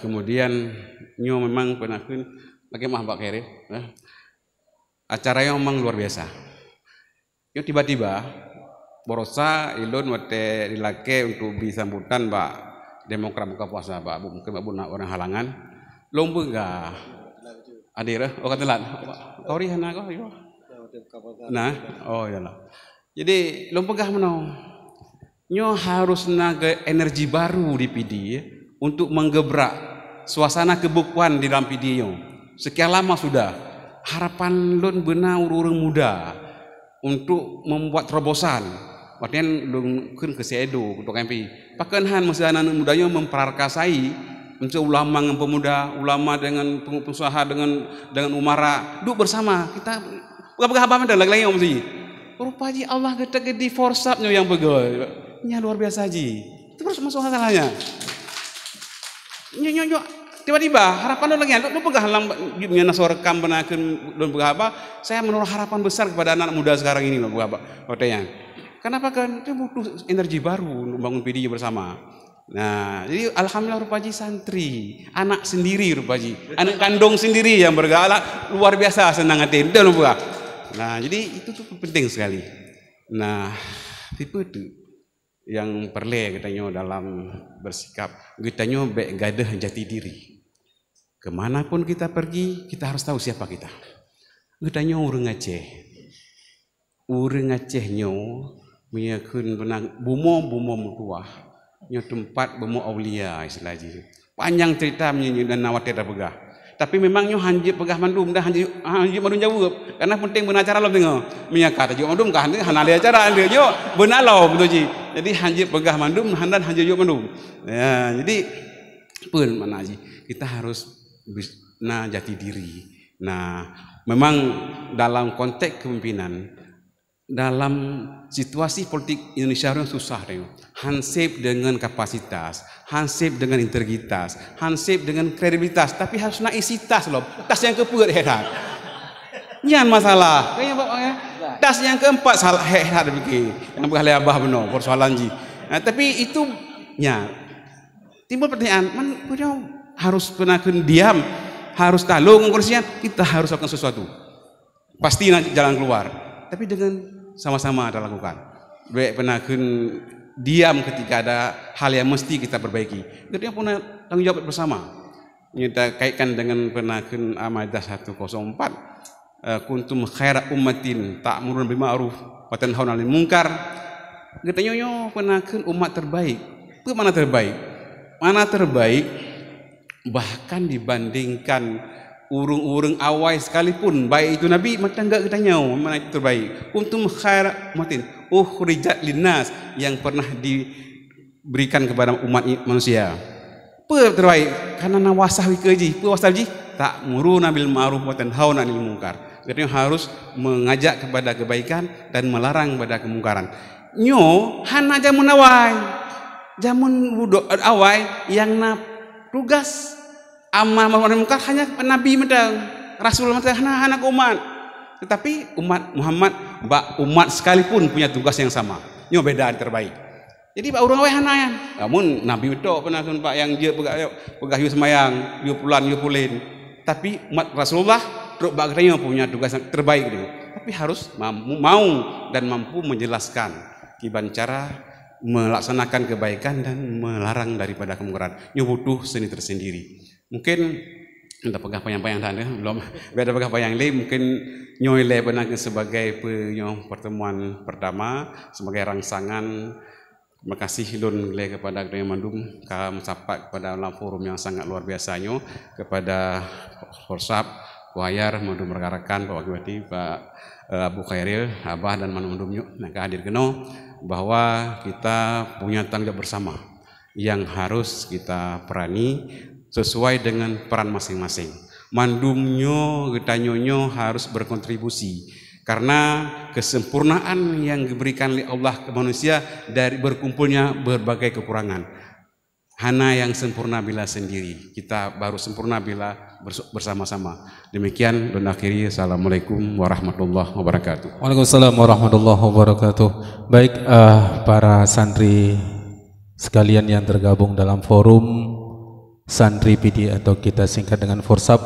kemudian nyo memang penaken bagaimana Pak Khairi? Acaranya memang luar biasa. Yo tiba-tiba borosa ilun wate dilake untuk disambutan Pak Demokrat buka puasa Pak mungkin Pak nak orang halangan lomba enggak adir katelan kori hana ko yo nah oh iyalah jadi lomba gah meno nyo harus naga energi baru di PD untuk menggebrak suasana kebukuan di dalam PD nyo sekian lama sudah harapan lun benar urang muda untuk membuat terobosan. Artinya lungkun ke Sedo untuk MP. Pakenhan masa anak mudanya memperakasai untuk ulama dengan pemuda, ulama dengan pengusaha dengan umara, duduk bersama kita. Bukan apa ada lagi yang mesti. Rupa ji Allah kita di forsapnya yang begal. Nya luar biasa ji. Itu terus masuk masalahnya. Nyo tiba-tiba harapan lagi lu pegah halang nasa rekam benakeun lu pegah apa? Saya menaruh harapan besar kepada anak muda sekarang ini lu pegah apa? Otenya. Kenapa kan itu butuh energi baru untuk bangun PD bersama. Nah, jadi alhamdulillah rupaji santri, anak sendiri rupaji, anak kandung sendiri yang bergalak luar biasa senang hati. Itu lupa. Nah, jadi itu tuh penting sekali. Nah, tipe itu yang perlu katanya dalam bersikap, katanya baik gadah jati diri. Kemanapun kita pergi, kita harus tahu siapa kita. Katanya urang Aceh, nyo menyakun benang bumo mutuah nyo tempat bumo aulia istilahnya panjang cerita menyanyi dan nawat tidak pegah tapi memang nyo hanjib pegah mandum dah hanjib mandum jawab karena penting benar cara lo tengok menyakat jawab mandum kan hana ada acara dia nyo benar lo betul ji jadi hanjib pegah mandum handan hanjib jawab mandum ya jadi pun mana ji kita harus jati diri. Nah memang dalam konteks kepemimpinan dalam situasi politik Indonesia yang susah deh. Hansip dengan kapasitas, hansip dengan integritas, hansip dengan kredibilitas, tapi harus nak isi tas loh. Tas yang keempat hebat. Nyan masalah. Kayaknya ya. Tas yang keempat salah hebat begini. Yang boleh abah benar persoalan ji. Nah, tapi itu nya timbul pertanyaan, punya harus penaken diam, harus tahu kursian, kita harus lakukan sesuatu. Pasti nanti jalan keluar. Tapi dengan sama-sama kita lakukan. Baik penaken diam ketika ada hal yang mesti kita perbaiki. Kita punya tanggung jawab bersama. Kita kaitkan dengan penaken Amadah 104. Kuntum khaira ummatin ta'muruna bil ma'ruf wa tanhauna 'anil munkar. Kita nyonya penaken umat terbaik. Itu mana terbaik? Mana terbaik? Bahkan dibandingkan urung-urung awal sekalipun baik itu Nabi macam enggak kita nyaw mana itu terbaik kuntum khaira ummatin ukhrijat linnas yang pernah diberikan kepada umat manusia apa terbaik karena nawasah wikeji apa wasal ji tak muruna bil ma'ruf wa tanhauna 'anil munkar Katanya harus mengajak kepada kebaikan dan melarang pada kemungkaran. Nyo hana jamun awai, jamun budok awai yang tugas amma mungkar hanya Nabi medang, Rasul medang hana umat. Tetapi umat Muhammad, umat sekalipun punya tugas yang sama. Nyo beda terbaik. Jadi pak urang awai hanayan. Namun Nabi medok pernah pak yang dia pegah yu semayang, yu pulan, yu pulin. Tapi umat Rasulullah truk bak katanya punya tugas yang terbaik gitu. Tapi harus mau dan mampu menjelaskan gimana cara melaksanakan kebaikan dan melarang daripada kemungkaran. Nyo butuh seni tersendiri. Mungkin kita pegang payang-payang tanda belum beda pegang payang lain mungkin nyo le pernah sebagai pertemuan pertama sebagai rangsangan. Terima kasih Lun kepada Gdaya Mandum mencapai kepada dalam forum yang sangat luar biasanya kepada Forsap, Kuayar, Mandum rekan-rekan Pak Wakil Pak Abu Khairil, Abah dan Mandum yang hadir keno bahwa kita punya tanggung jawab bersama yang harus kita perani sesuai dengan peran masing-masing. Mandumnyo, getanyonyo harus berkontribusi. Karena kesempurnaan yang diberikan oleh Allah ke manusia dari berkumpulnya berbagai kekurangan. Hana yang sempurna bila sendiri. Kita baru sempurna bila bersama-sama. Demikian dan akhiri. Assalamualaikum warahmatullahi wabarakatuh. Waalaikumsalam warahmatullahi wabarakatuh. Baik para santri sekalian yang tergabung dalam forum Santri PD atau kita singkat dengan Forsap.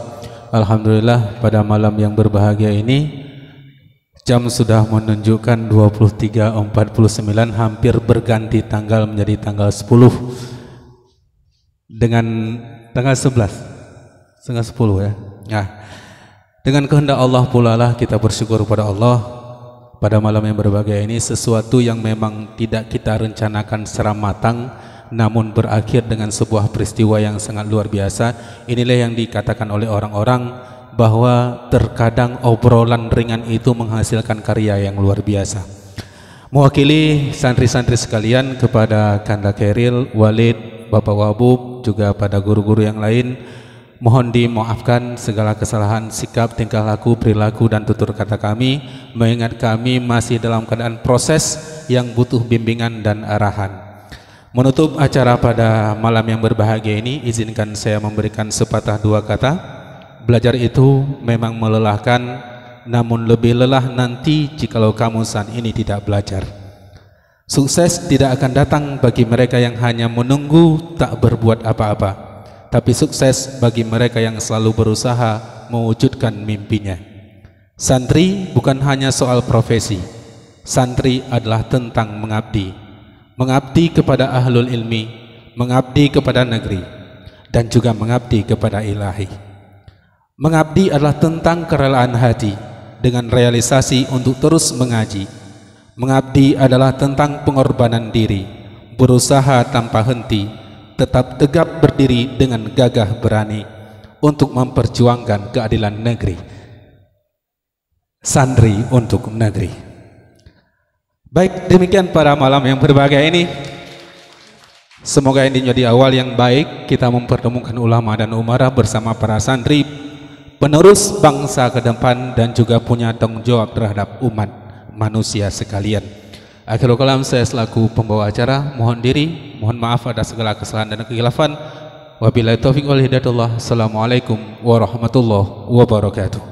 Alhamdulillah pada malam yang berbahagia ini jam sudah menunjukkan 23.49, hampir berganti tanggal menjadi tanggal 10 dengan tanggal 11 setengah 10 ya. Nah, dengan kehendak Allah pula lah kita bersyukur pada Allah pada malam yang berbahagia ini. Sesuatu yang memang tidak kita rencanakan secara matang namun berakhir dengan sebuah peristiwa yang sangat luar biasa. Inilah yang dikatakan oleh orang-orang bahwa terkadang obrolan ringan itu menghasilkan karya yang luar biasa. Mewakili santri-santri sekalian kepada Kanda Khairil, Walid, Bapak Wabub, juga pada guru-guru yang lain, mohon dimaafkan segala kesalahan sikap, tingkah laku, perilaku dan tutur kata kami, mengingat kami masih dalam keadaan proses yang butuh bimbingan dan arahan. Menutup acara pada malam yang berbahagia ini, izinkan saya memberikan sepatah dua kata. Belajar itu memang melelahkan, namun lebih lelah nanti jikalau kamu saat ini tidak belajar. Sukses tidak akan datang bagi mereka yang hanya menunggu tak berbuat apa-apa, tapi sukses bagi mereka yang selalu berusaha mewujudkan mimpinya. Santri bukan hanya soal profesi. Santri adalah tentang mengabdi. Mengabdi kepada ahlul ilmi, mengabdi kepada negeri, dan juga mengabdi kepada ilahi. Mengabdi adalah tentang kerelaan hati dengan realisasi untuk terus mengaji. Mengabdi adalah tentang pengorbanan diri, berusaha tanpa henti, tetap tegap berdiri dengan gagah berani untuk memperjuangkan keadilan negeri. Santri untuk negeri. Baik, demikian pada malam yang berbahagia ini. Semoga ini menjadi awal yang baik kita mempertemukan ulama dan umarah bersama para santri penerus bangsa ke depan dan juga punya tanggung jawab terhadap umat manusia sekalian. Akhirul kalam, saya selaku pembawa acara mohon diri, mohon maaf atas segala kesalahan dan kekhilafan. Wabillahi taufiq wal hidayah. Assalamualaikum warahmatullahi wabarakatuh.